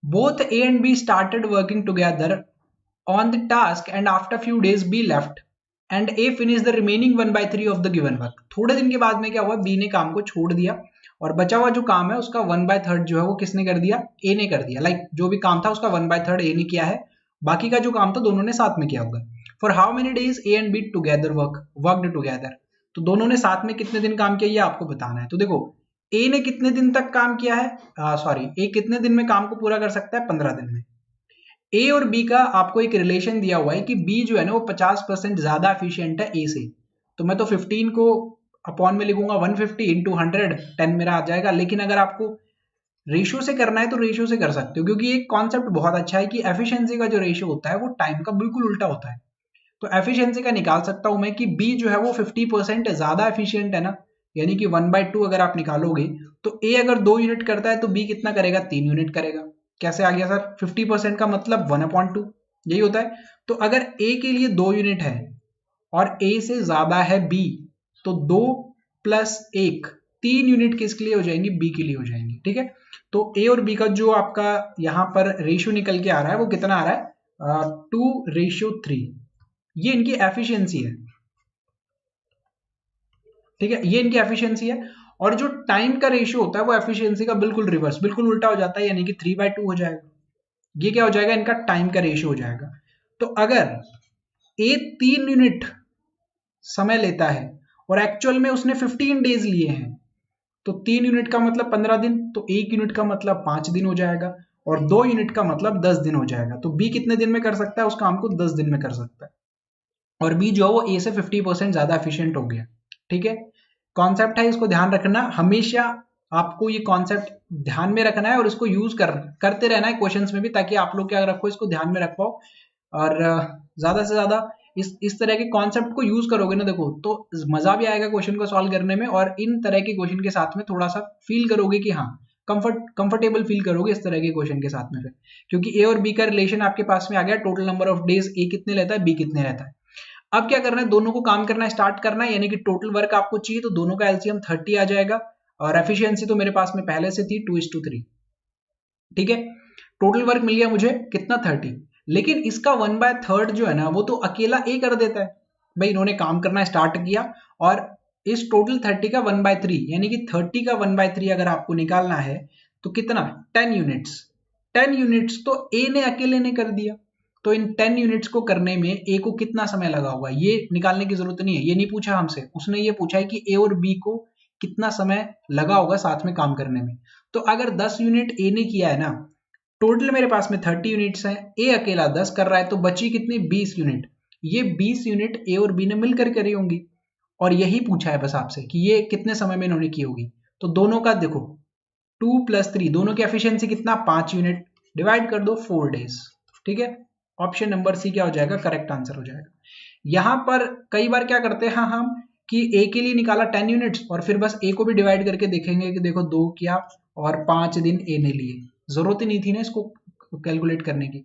both A and be started working together on the task and after few days B left and A finished the remaining 1/3 of the given work। थोड़े दिन के बाद में क्या हुआ? B ने काम को छोड़ दिया और बचा हुआ जो काम है उसका 1/3 जो है वो किसने कर दिया? A ने कर दिया। लाइक जो भी काम था उसका 1/3 A ने किया है, बाकी का जो काम था दोनों ने साथ में किया होगा। For how many days A and B together worked together, तो दोनों ने साथ में कितने दिन काम किया ये आपको बताना है। तो देखो A ने कितने दिन तक काम किया है, सॉरी A कितने दिन में काम को पूरा कर सकता है? 15 दिन में। ए और बी का आपको एक रिलेशन दिया हुआ है कि बी जो है ना वो 50% ज्यादा एफिशिएंट है ए से। तो मैं तो 15 को अपॉन में लिखूंगा 150 इंटू 100, 10 मेरा आ जाएगा। लेकिन अगर आपको रेशियो से करना है तो रेशियो से कर सकते हो, क्योंकि एक कॉन्सेप्ट बहुत अच्छा है कि एफिशिएंसी का जो रेशियो होता है वो टाइम का बिल्कुल उल्टा होता है। तो एफिशिएंसी का निकाल सकता हूं मैं कि बी जो है वो 50% ज्यादा एफिशिएंट है ना, यानी कि 1/2 अगर आप निकालोगे तो ए अगर 2 यूनिट करता है तो बी कितना करेगा, 3 यूनिट करेगा। कैसे आ गया सर, 50% का मतलब 1/2, यही होता है। तो अगर ए के लिए 2 यूनिट है और ए से ज्यादा है बी, तो 2 + 1 3 यूनिट किसके लिए हो जाएंगी, बी के लिए हो जाएंगी। ठीक है, तो ए और बी का जो आपका यहां पर रेशियो निकल के आ रहा है वो कितना आ रहा है, 2:3। ये इनकी एफिशिएंसी है। ठीक है, ये इनकी एफिशिएंसी है। और जो टाइम का रेशियो होता है वो एफिशिएंसी का बिल्कुल रिवर्स, बिल्कुल उल्टा हो जाता है, यानी कि 3/2 हो जाएगा। ये क्या हो जाएगा, इनका टाइम का रेशियो हो जाएगा। तो अगर ए 3 यूनिट समय लेता है और एक्चुअल में उसने 15 डेज लिए हैं, तो 3 यूनिट का मतलब 15 दिन, तो 1 यूनिट का मतलब 5 दिन हो जाएगा, और 2 यूनिट का मतलब 10 दिन हो जाएगा। तो बी कितने दिन में कर सकता है उस काम को, 10 दिन में कर सकता है। और बी जो है वो ए से 50% ज्यादा एफिशिएंट हो गया। ठीक है, कॉन्सेप्ट है, इसको ध्यान रखना हमेशा। आपको ये कॉन्सेप्ट ध्यान में रखना है और इसको यूज करते रहना है क्वेश्चंस में भी, ताकि आप लोग क्या रखो, इसको ध्यान में रख पाओ। और ज्यादा से ज्यादा इस तरह के कॉन्सेप्ट को यूज करोगे ना, देखो तो मजा भी आएगा क्वेश्चन को सॉल्व करने में, और इन तरह के क्वेश्चन के साथ में थोड़ा सा फील करोगे कि हाँ कंफर्टेबल फील करोगे इस तरह के क्वेश्चन के साथ में फिर, क्योंकि ए और बी का रिलेशन आपके पास में आ गया, टोटल नंबर ऑफ डेज ए कितने लेता है, बी कितने रहता है। अब क्या करना है, दोनों को काम करना स्टार्ट करना है, यानी कि टोटल वर्क आपको चाहिए तो दोनों का एलसीएम 30 आ जाएगा, और एफिशिएंसी तो मेरे पास में पहले से थी 2:3। ठीक है, टोटल वर्क मिल गया मुझे कितना, 30। लेकिन इसका 1/3 जो है ना वो तो अकेला ए कर देता है। भाई इन्होंने काम करना स्टार्ट किया, और इस टोटल 30 का 1/3 यानी कि 30 का 1/3 अगर आपको निकालना है तो कितना, 10 यूनिट्स। 10 यूनिट्स तो ए ने अकेले ने कर दिया। तो इन 10 यूनिट्स को करने में ए को कितना समय लगा होगा ये निकालने की जरूरत नहीं है, ये नहीं पूछा हमसे, उसने ये पूछा है कि ए और बी को कितना समय लगा होगा साथ में काम करने में। तो अगर 10 यूनिट ए ने किया है ना, टोटल मेरे पास में 30 यूनिट्स हैं, ए अकेला 10 कर रहा है, तो बची कितनी, 20 यूनिट। ये 20 यूनिट ए और बी ने मिलकर करी होंगी, और यही पूछा है बस आपसे कि ये कितने समय में इन्होंने की होगी। तो दोनों का देखो 2 + 3, दोनों की एफिशिएंसी कितना, 5 यूनिट, डिवाइड कर दो 4 डेज। ठीक है, ऑप्शन नंबर सी क्या हो जाएगा, करेक्ट आंसर हो जाएगा। यहां पर कई बार क्या करते हैं हम कि ए के लिए निकाला 10 यूनिट्स, और फिर बस ए को भी डिवाइड करके देखेंगे कि देखो 2 किया और 5 दिन ए ने लिए, जरूरत ही नहीं थी ना इसको कैलकुलेट करने की।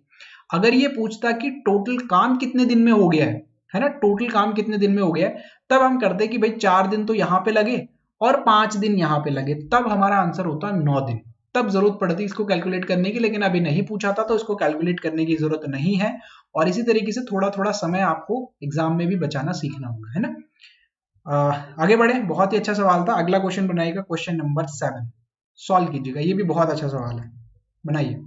अगर ये पूछता कि टोटल काम कितने दिन में हो गया है ना, टोटल काम कितने दिन में हो गया है, तब हम करते कि भाई 4 दिन तो यहां पे लगे और 5 दिन यहां पे लगे, तब हमारा आंसर होता 9 दिन। तब जरूरत पड़ती इसको कैलकुलेट करने की, लेकिन अभी नहीं पूछा था तो इसको कैलकुलेट करने की जरूरत नहीं है। और इसी तरीके से थोड़ा थोड़ा समय आपको एग्जाम में भी बचाना सीखना होगा, है ना। आगे बढ़े, बहुत ही अच्छा सवाल था। अगला क्वेश्चन बनाइएगा, क्वेश्चन नंबर 7 सॉल्व कीजिएगा, ये भी बहुत अच्छा सवाल है, बनाइए।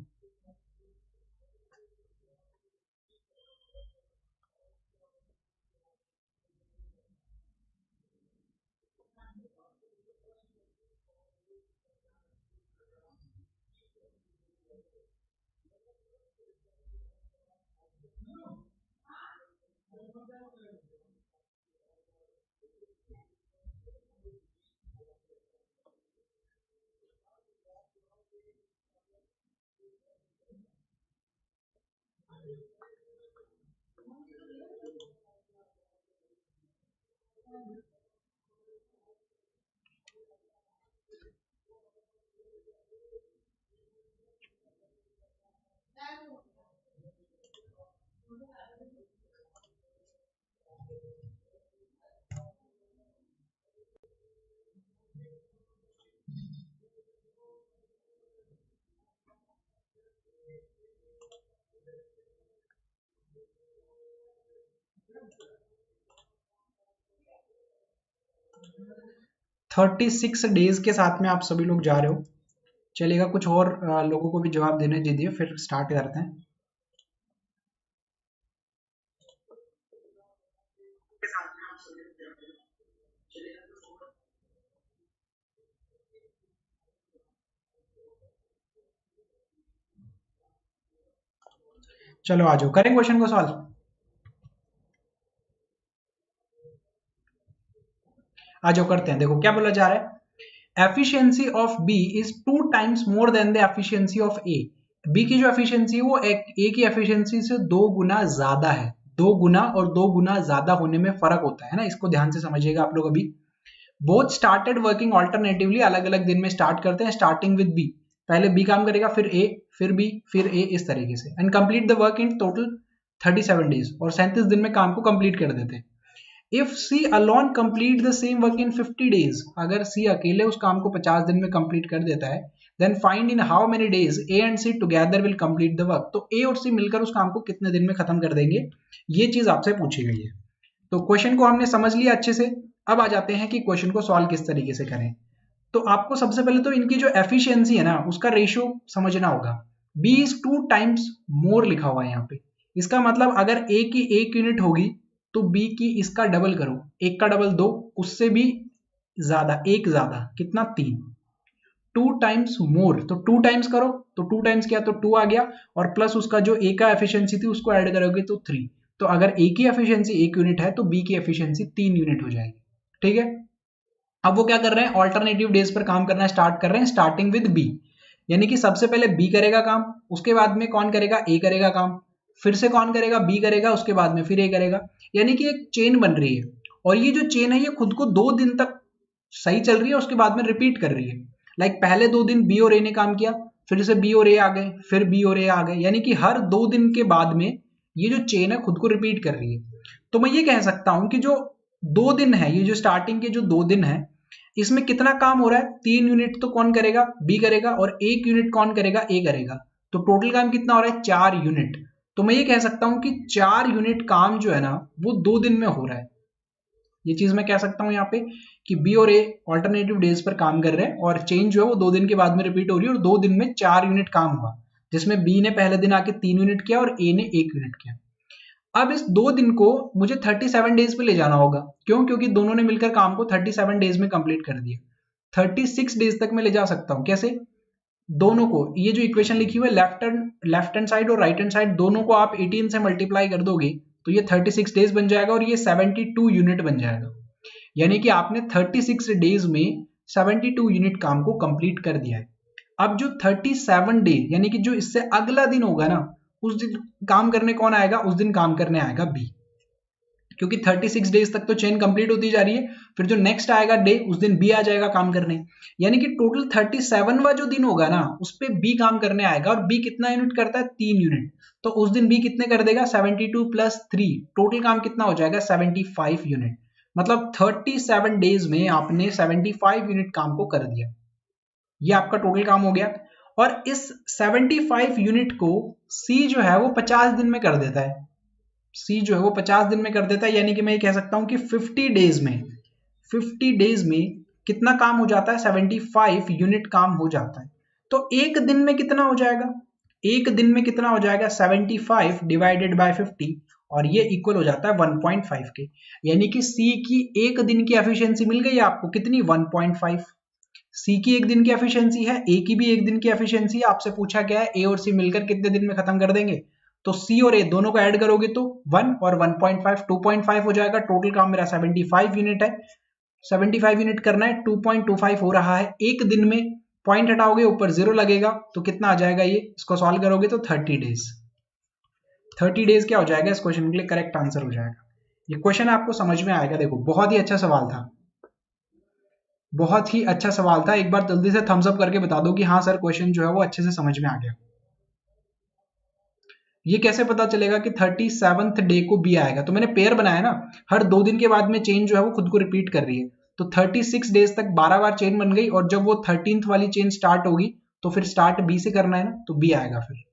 36 डेज के साथ में आप सभी लोग जा रहे हो। चलिएगा, कुछ और लोगों को भी जवाब देने दीजिए, फिर स्टार्ट करते हैं। चलो आ जाओ, करें क्वेश्चन को सॉल्व। आ जाओ करते हैं। देखो क्या बोला जा रहा है, efficiency of B is 2 times more than the efficiency of A. B की जो एफिशिएंसी है वो ए की एफिशिएंसी से 2 गुना ज्यादा है। 2 गुना और 2 गुना ज्यादा होने में फर्क होता है ना, इसको ध्यान से समझिएगा आप लोग। अभी बोथ स्टार्टेड वर्किंग ऑल्टरनेटिवली, अलग अलग दिन में स्टार्ट करते हैं, स्टार्टिंग विद बी। पहले बी काम करेगा, फिर ए, फिर बी, फिर ए, इस तरीके से, and complete the work in total 37 days, और 37 दिन में काम को कंप्लीट कर देते हैं। If C alone complete the same work in 50 days, अगर सी अकेले उस काम को 50 दिन में कंप्लीट कर देता है, then find in how many days A and C together will complete the work. तो ए और सी मिलकर उस काम को कितने दिन में खत्म कर देंगे, ये चीज आपसे पूछी गई है। तो क्वेश्चन को हमने समझ लिया अच्छे से। अब आ जाते हैं कि क्वेश्चन को सॉल्व किस तरीके से करें। तो आपको सबसे पहले तो इनकी जो एफिशिएंसी है ना, उसका रेशियो समझना होगा। बी इज 2 टाइम्स मोर लिखा हुआ है यहाँ पे। इसका मतलब अगर ए की 1 यूनिट होगी तो बी की इसका डबल करो, एक का डबल 2, उससे भी ज्यादा, एक ज्यादा, कितना 3, 2 टाइम्स मोर। तो 2 टाइम्स करो, तो 2 टाइम्स क्या, तो 2 आ गया, और प्लस उसका जो ए का एफिशिएंसी थी उसको ऐड करोगे तो 3। तो अगर ए की एफिशिएंसी 1 यूनिट है तो बी की एफिशिएंसी 3 यूनिट हो जाएगी। ठीक है। अब वो क्या कर रहे हैं, ऑल्टरनेटिव डेज पर काम करना स्टार्ट कर रहे हैं, स्टार्टिंग विद बी। यानी कि सबसे पहले बी करेगा काम, उसके बाद में कौन करेगा, ए करेगा काम, फिर से कौन करेगा, बी करेगा, उसके बाद में फिर ए करेगा। यानी कि एक चेन बन रही है, और ये जो चेन है ये खुद को 2 दिन तक सही चल रही है, उसके बाद में रिपीट कर रही है। लाइक पहले 2 दिन बी और ए ने काम किया, फिर से बी और ए आ गए, फिर बी और ए आ गए, यानी कि हर 2 दिन के बाद में ये जो चेन है खुद को रिपीट कर रही है। तो मैं ये कह सकता हूं कि जो 2 दिन है, ये जो स्टार्टिंग के जो 2 दिन है, इसमें कितना काम हो रहा है, 3 यूनिट तो कौन करेगा, बी करेगा, और 1 यूनिट कौन करेगा, ए करेगा। तो टोटल काम कितना हो रहा है, 4 यूनिट। तो मैं ये कह सकता हूं कि 4 यूनिट काम जो है ना वो 2 दिन में हो रहा है। ये चीज मैं कह सकता हूं यहाँ पे कि बी और ए ऑल्टरनेटिव डेज पर काम कर रहे हैं, और चेंज जो है वो 2 दिन के बाद में रिपीट हो रही है, और 2 दिन में 4 यूनिट काम हुआ, जिसमें बी ने पहले दिन आके 3 यूनिट किया और ए ने 1 यूनिट किया। अब इस 2 दिन को मुझे 37 डेज पे ले जाना होगा। क्यों, क्योंकि दोनों ने मिलकर काम को 37 डेज में कंप्लीट कर दिया। 36 डेज तक मैं ले जा सकता हूं, कैसे, दोनों को, ये जो इक्वेशन लिखी हुई है लेफ्ट हैंड साइड और राइट हैंड साइड, दोनों को आप 18 से मल्टीप्लाई कर दोगे तो ये 36 डेज बन जाएगा, और ये 72 यूनिट बन जाएगा। यानी कि आपने 36 डेज में 72 यूनिट काम को कंप्लीट कर दिया है। अब जो 37 डे, यानी कि जो इससे अगला दिन होगा ना, उस दिन काम करने कौन आएगा, उस दिन काम करने आएगा बी। क्योंकि 36 डेज तक तो चेन कंप्लीट होती जा रही है, फिर जो नेक्स्ट आएगा डे उस दिन बी आ जाएगा काम करने। यानी कि टोटल 37वां जो दिन होगा ना उस पे बी काम करने आएगा, और बी कितना यूनिट करता है, 3 यूनिट। तो उस दिन बी कितने कर देगा, 72 प्लस 3, टोटल काम कितना हो जाएगा, 75 यूनिट। मतलब 37 डेज में आपने 75 यूनिट काम को कर दिया। ये आपका टोटल काम हो गया। और इस 75 यूनिट को सी जो है वो 50 दिन में कर देता है। सी जो है वो 50 दिन में कर देता है, यानी कि मैं ये कह सकता हूं कि 50 डेज में कितना काम हो जाता है, 75 यूनिट काम हो जाता है। तो एक दिन में कितना हो जाएगा, एक दिन में कितना हो जाएगा, 75 डिवाइडेड बाय 50, और ये इक्वल हो जाता है 1.5 के। यानी कि सी की एक दिन की एफिशिएंसी मिल गई आपको कितनी, 1.5। सी की एक दिन की एफिशिएंसी है, ए की भी एक दिन की एफिशिएंसी है। आपसे पूछा गया है ए और सी मिलकर कितने दिन में खत्म कर देंगे, तो सी और ए दोनों को ऐड करोगे तो 1 और 1.5, 2.5 हो जाएगा। टोटल काम मेरा 75 यूनिट है, 75 यूनिट करना है, 2.25 हो रहा है एक दिन में। पॉइंट हटाओगे ऊपर 0 लगेगा, तो कितना आ जाएगा, ये इसको सॉल्व करोगे तो 30 डेज। 30 डेज क्या हो जाएगा, इस क्वेश्चन के लिए करेक्ट आंसर हो जाएगा। ये क्वेश्चन आपको समझ में आएगा। देखो बहुत ही अच्छा सवाल था, बहुत ही अच्छा सवाल था। एक बार जल्दी से थम्स अप करके बता दो कि हाँ सर क्वेश्चन जो है वो अच्छे से समझ में आ गया। ये कैसे पता चलेगा कि 37th डे को बी आएगा, तो मैंने पेयर बनाया ना, हर 2 दिन के बाद में चेन जो है वो खुद को रिपीट कर रही है। तो 36 डेज तक 12 बार चेन बन गई, और जब वो 13th वाली चेन स्टार्ट होगी तो फिर स्टार्ट बी से करना है ना, तो बी आएगा फिर।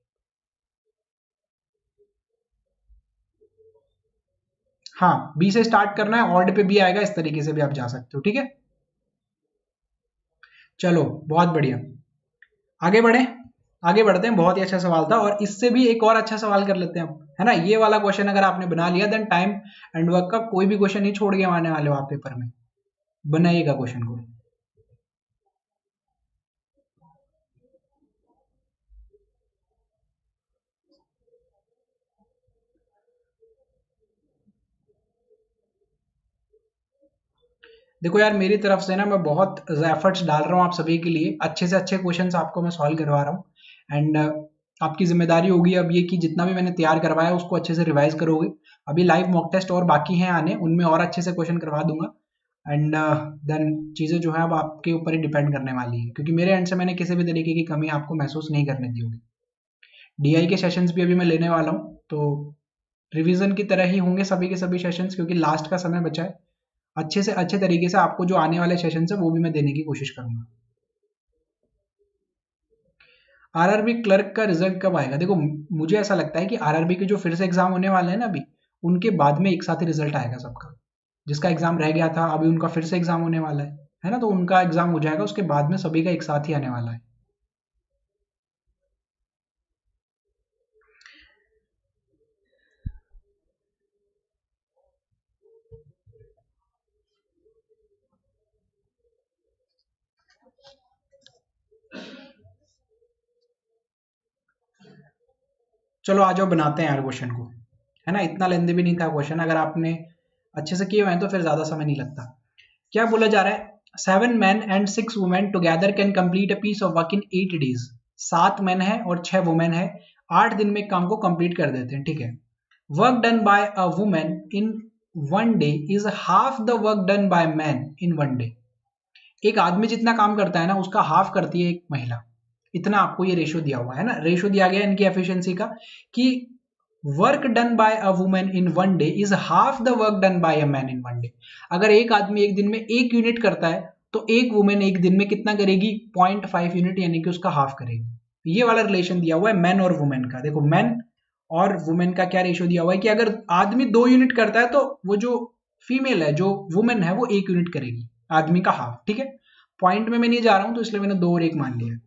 हाँ बी से स्टार्ट करना है, ऑड पे बी आएगा, इस तरीके से भी आप जा सकते हो। ठीक है, चलो बहुत बढ़िया, आगे बढ़े, आगे बढ़ते हैं। बहुत ही अच्छा सवाल था, और इससे भी एक और अच्छा सवाल कर लेते हैं हम, है ना। ये वाला क्वेश्चन अगर आपने बना लिया देन टाइम एंड वर्क का कोई भी क्वेश्चन नहीं छोड़ के आने वाले हो आप पेपर में, बनाइएगा क्वेश्चन को। देखो यार, मेरी तरफ से ना मैं बहुत एफर्ट्स डाल रहा हूँ आप सभी के लिए, अच्छे से अच्छे क्वेश्चंस आपको मैं सॉल्व करवा रहा हूँ। एंड आपकी जिम्मेदारी होगी अब ये कि जितना भी मैंने तैयार करवाया उसको अच्छे से रिवाइज करोगे। अभी लाइव मॉक टेस्ट और बाकी हैं आने, उनमें और अच्छे से क्वेश्चन करवा दूंगा। एंड देन चीज़ें जो है अब आपके ऊपर ही डिपेंड करने वाली है, क्योंकि मेरे एंड से मैंने किसी भी तरीके की कमी आपको महसूस नहीं करने दी होगी। डीआई के सेशंस भी अभी मैं लेने वाला हूँ, तो रिवीजन की तरह ही होंगे सभी के सभी सेशंस, क्योंकि लास्ट का समय बचा है। अच्छे से अच्छे तरीके से आपको जो आने वाले सेशन है वो भी मैं देने की कोशिश करूंगा। आरआरबी क्लर्क का रिजल्ट कब आएगा? देखो, मुझे ऐसा लगता है कि आरआरबी के जो फिर से एग्जाम होने वाले हैं ना अभी, उनके बाद में एक साथ ही रिजल्ट आएगा सबका। जिसका एग्जाम रह गया था अभी उनका फिर से एग्जाम होने वाला है ना, तो उनका एग्जाम हो जाएगा, उसके बाद में सभी का एक साथ ही आने वाला है। चलो आ जाओ, बनाते हैं यार क्वेश्चन को, है ना। इतना लेंदी भी नहीं था क्वेश्चन, अगर आपने अच्छे से किए हुए हैं तो फिर ज्यादा समय नहीं लगता। क्या बोला जा रहा है? 7 men and 6 women together can complete a piece of work in 8 days। 7 man है और 6 वुमेन है, 8 दिन में काम को कंप्लीट कर देते हैं, ठीक है। Work done by a women in 1 day is half the work done by man in 1 day. एक आदमी जितना काम करता है ना उसका हाफ करती है एक महिला। इतना आपको ये रेशियो दिया हुआ है ना, रेशियो दिया गया इनकी एफिशिएंसी का कि work done by a women in 1 day is half the work done by a man in 1 day. अगर एक आदमी एक दिन में 1 यूनिट करता है तो एक वुमेन एक दिन में कितना करेगी? 0.5 यूनिट, यानी कि उसका हाफ करेगी। ये वाला रिलेशन दिया हुआ है मैन और वुमेन का। देखो, मैन और वुमेन का क्या रेशियो दिया हुआ है कि अगर आदमी 2 यूनिट करता है तो वो जो फीमेल है, जो वुमेन है, वो 1 यूनिट करेगी, आदमी का हाफ, ठीक है। पॉइंट में मैं नहीं जा रहा हूं तो इसलिए मैंने 2 और 1 मान लिया।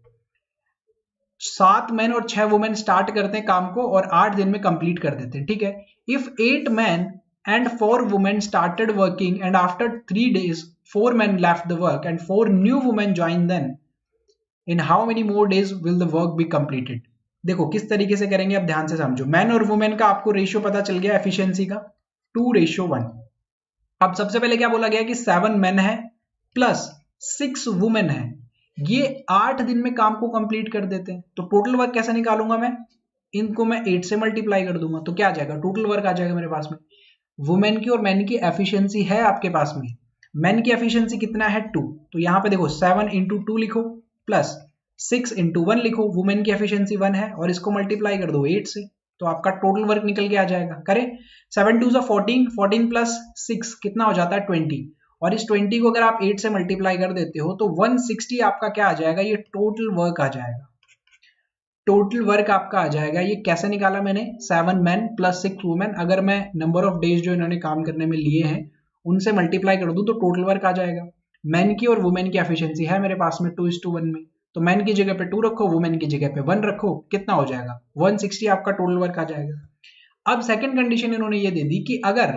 7 मैन और 6 वुमेन स्टार्ट करते हैं काम को और 8 दिन में कंप्लीट कर देते हैं, ठीक है। If 8 man and 4 women started working and after 3 days 4 men left the work and 4 new women joined them, in how many more days will the work be completed? देखो किस तरीके से करेंगे, अब ध्यान से समझो। मैन और वुमेन का आपको रेशियो पता चल गया एफिशिएंसी का, 2:1। अब सबसे पहले क्या बोला गया कि 7 मैन है प्लस 6 वुमेन है, ये 8 दिन में काम को कंप्लीट कर देते हैं। तो टोटल वर्क कैसे निकालूंगा मैं? इनको मैं 8 से मल्टीप्लाई कर दूंगा तो क्या आ जाएगा? टोटल वर्क आ जाएगा मेरे पास में। वुमेन की और मैन की एफिशिएंसी है आपके पास में। मैन की एफिशिएंसी कितना है? 2। तो यहां पे देखो 7 इंटू 2 लिखो प्लस 6 इंटू 1 लिखो। वुमेन की एफिशिएंसी 1 है और इसको मल्टीप्लाई कर दो 8 से, तो आपका टोटल वर्क निकल के आ जाएगा। करें 7 2 14, 14 प्लस 6 कितना हो जाता है? 20। और इस 20 को अगर आप 8 से मल्टीप्लाई कर देते हो तो 160 आपका क्या आ जाएगा? ये टोटल वर्क आ जाएगा। टोटल वर्क आपका आ जाएगा। ये कैसे निकाला मैंने? 7 मैन प्लस 6 वुमेन, अगर मैं नंबर ऑफ डेज जो इन्होंने काम करने में लिए हैं उनसे मल्टीप्लाई कर दूं तो टोटल वर्क आ जाएगा। मैन की और वुमेन की एफिशिएंसी है मेरे पास में 2:1 में, तो मैन की जगह पे 2 रखो, वुमेन की जगह पे 1 रखो, कितना हो जाएगा? 160 आपका टोटल वर्क आ जाएगा। अब सेकंड कंडीशन इन्होंने ये दे दी कि अगर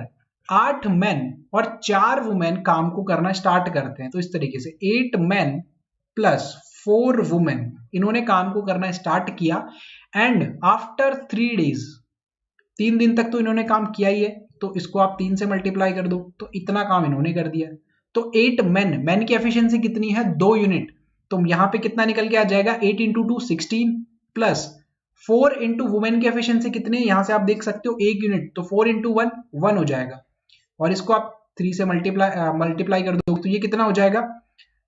8 मैन और 4 वुमेन काम को करना स्टार्ट करते हैं, तो इस तरीके से 8 मैन प्लस 4 वुमेन इन्होंने काम को करना स्टार्ट किया एंड आफ्टर 3 days, 3 दिन तक तो इन्होंने काम किया ही है, तो इसको आप 3 से मल्टीप्लाई कर दो तो इतना काम इन्होंने कर दिया। तो 8 मैन, मैन की एफिशिएंसी कितनी है? 2 यूनिट, तो यहां पे कितना निकल के आ जाएगा? 8 इंटू 2 16 प्लस 4 इंटू वुमेन की एफिशिएंसी कितनी है? यहां से आप देख सकते हो 1 यूनिट, तो 4 इंटू 1 1 हो जाएगा और इसको आप 3 से मल्टीप्लाई कर दो तो ये कितना हो जाएगा?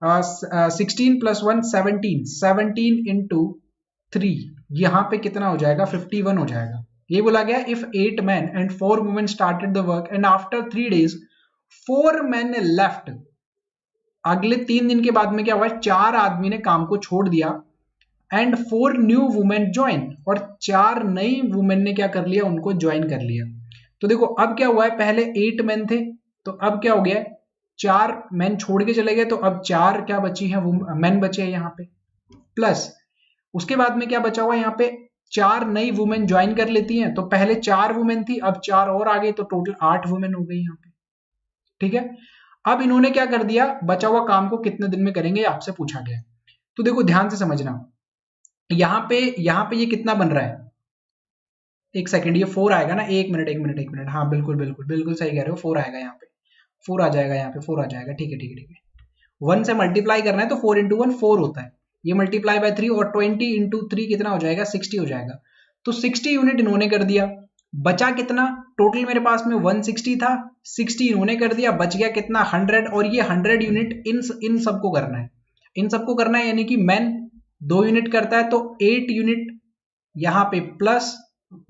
16 प्लस 1 17, 17 इंटू 3, यहां पे कितना हो जाएगा? 51 हो जाएगा। ये बोला गया if 8 man and 4 women started the work and after 3 days 4 men left. अगले 3 दिन के बाद में क्या हुआ? 4 आदमी ने काम को छोड़ दिया एंड 4 न्यू वुमेन ज्वाइन, और 4 नई वुमेन ने क्या कर लिया? उनको ज्वाइन कर लिया। तो देखो अब क्या हुआ है, पहले 8 मैन थे तो अब क्या हो गया? 4 मैन छोड़ के चले गए तो अब 4 क्या बची हैं? मैन बचे हैं यहाँ पे, प्लस उसके बाद में क्या बचा हुआ है यहाँ पे? 4 नई वुमेन ज्वाइन कर लेती हैं, तो पहले 4 वुमेन थी अब 4 और आ गई, तो टोटल 8 वुमेन हो गई यहाँ पे, ठीक है। अब इन्होंने क्या कर दिया? बचा हुआ काम को कितने दिन में करेंगे आपसे पूछा गया। तो देखो ध्यान से समझना, यहाँ पे ये कितना बन रहा है? एक सेकंड, ये 4 आएगा ना? एक मिनट, हाँ बिल्कुल बिल्कुल बिल्कुल सही कह रहे हो, 4 आएगा यहाँ पे। 4 आ जाएगा, यहाँ पे 4 आ जाएगा। ठीक है ठीक है ठीक है। 1 से मल्टीप्लाई करना है तो 4 इंटू 1 4 होता है, ये मल्टीप्लाई बाय 3 और 20 इंटू 3 कितना हो जाएगा 60 हो जाएगा। तो 60 यूनिट इन्होंने कर दिया, बचा कितना, टोटल मेरे पास में 160 था, 60 इन्होंने कर दिया, बच गया कितना 100, और ये 100 यूनिट इन सबको करना है, इन सबको करना है, यानी कि मैन 2 यूनिट करता है तो 8 यूनिट यहाँ पे प्लस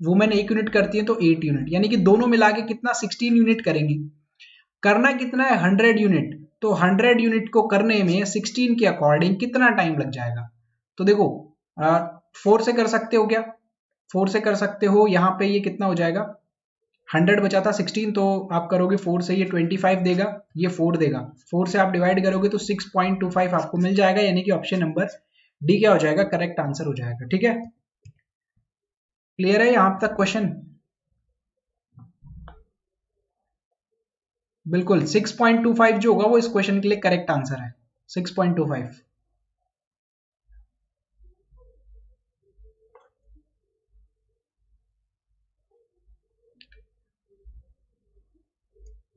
वुमेन 1 यूनिट करती है तो 8 यूनिट, यानी कि दोनों मिला के कितना 16 यूनिट करेंगी। करना कितना है 100 यूनिट, तो 100 यूनिट को करने में 16 के अकॉर्डिंग कितना टाइम लग जाएगा। तो देखो 4 से कर सकते हो क्या, 4 से कर सकते हो, यहाँ पे ये कितना हो जाएगा 100 बचा था 16, तो आप करोगे 4 से ये 25 देगा, ये 4 देगा, 4 से आप डिवाइड करोगे तो 6.25 आपको मिल जाएगा, यानी कि ऑप्शन नंबर डी क्या हो जाएगा, करेक्ट आंसर हो जाएगा। ठीक है, क्लियर है यहां तक क्वेश्चन? बिल्कुल 6.25 जो होगा वो इस क्वेश्चन के लिए करेक्ट आंसर है, 6.25।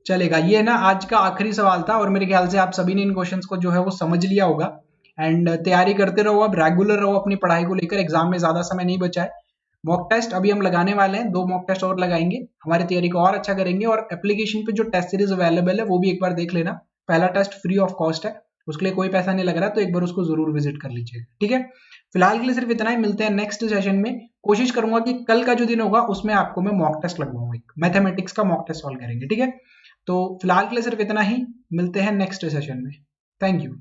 चलेगा, ये ना आज का आखिरी सवाल था, और मेरे ख्याल से आप सभी ने इन क्वेश्चंस को जो है वो समझ लिया होगा। एंड तैयारी करते रहो, अब रेगुलर रहो अपनी पढ़ाई को लेकर, एग्जाम में ज्यादा समय नहीं बचा है। मॉक टेस्ट अभी हम लगाने वाले हैं, 2 मॉक टेस्ट और लगाएंगे, हमारी तैयारी को और अच्छा करेंगे, और एप्लीकेशन पे जो टेस्ट सीरीज अवेलेबल है वो भी एक बार देख लेना। पहला टेस्ट फ्री ऑफ कॉस्ट है, उसके लिए कोई पैसा नहीं लग रहा, तो एक बार उसको जरूर विजिट कर लीजिएगा। ठीक है, फिलहाल के लिए सिर्फ इतना ही, मिलते हैं नेक्स्ट सेशन में। कोशिश करूंगा कि कल का जो दिन होगा उसमें आपको मैं मॉक टेस्ट लगवाऊंगा, मैथमेटिक्स का मॉक टेस्ट सॉल्व करेंगे। ठीक है, तो फिलहाल के लिए सिर्फ इतना ही, मिलते हैं नेक्स्ट सेशन में। Thank you.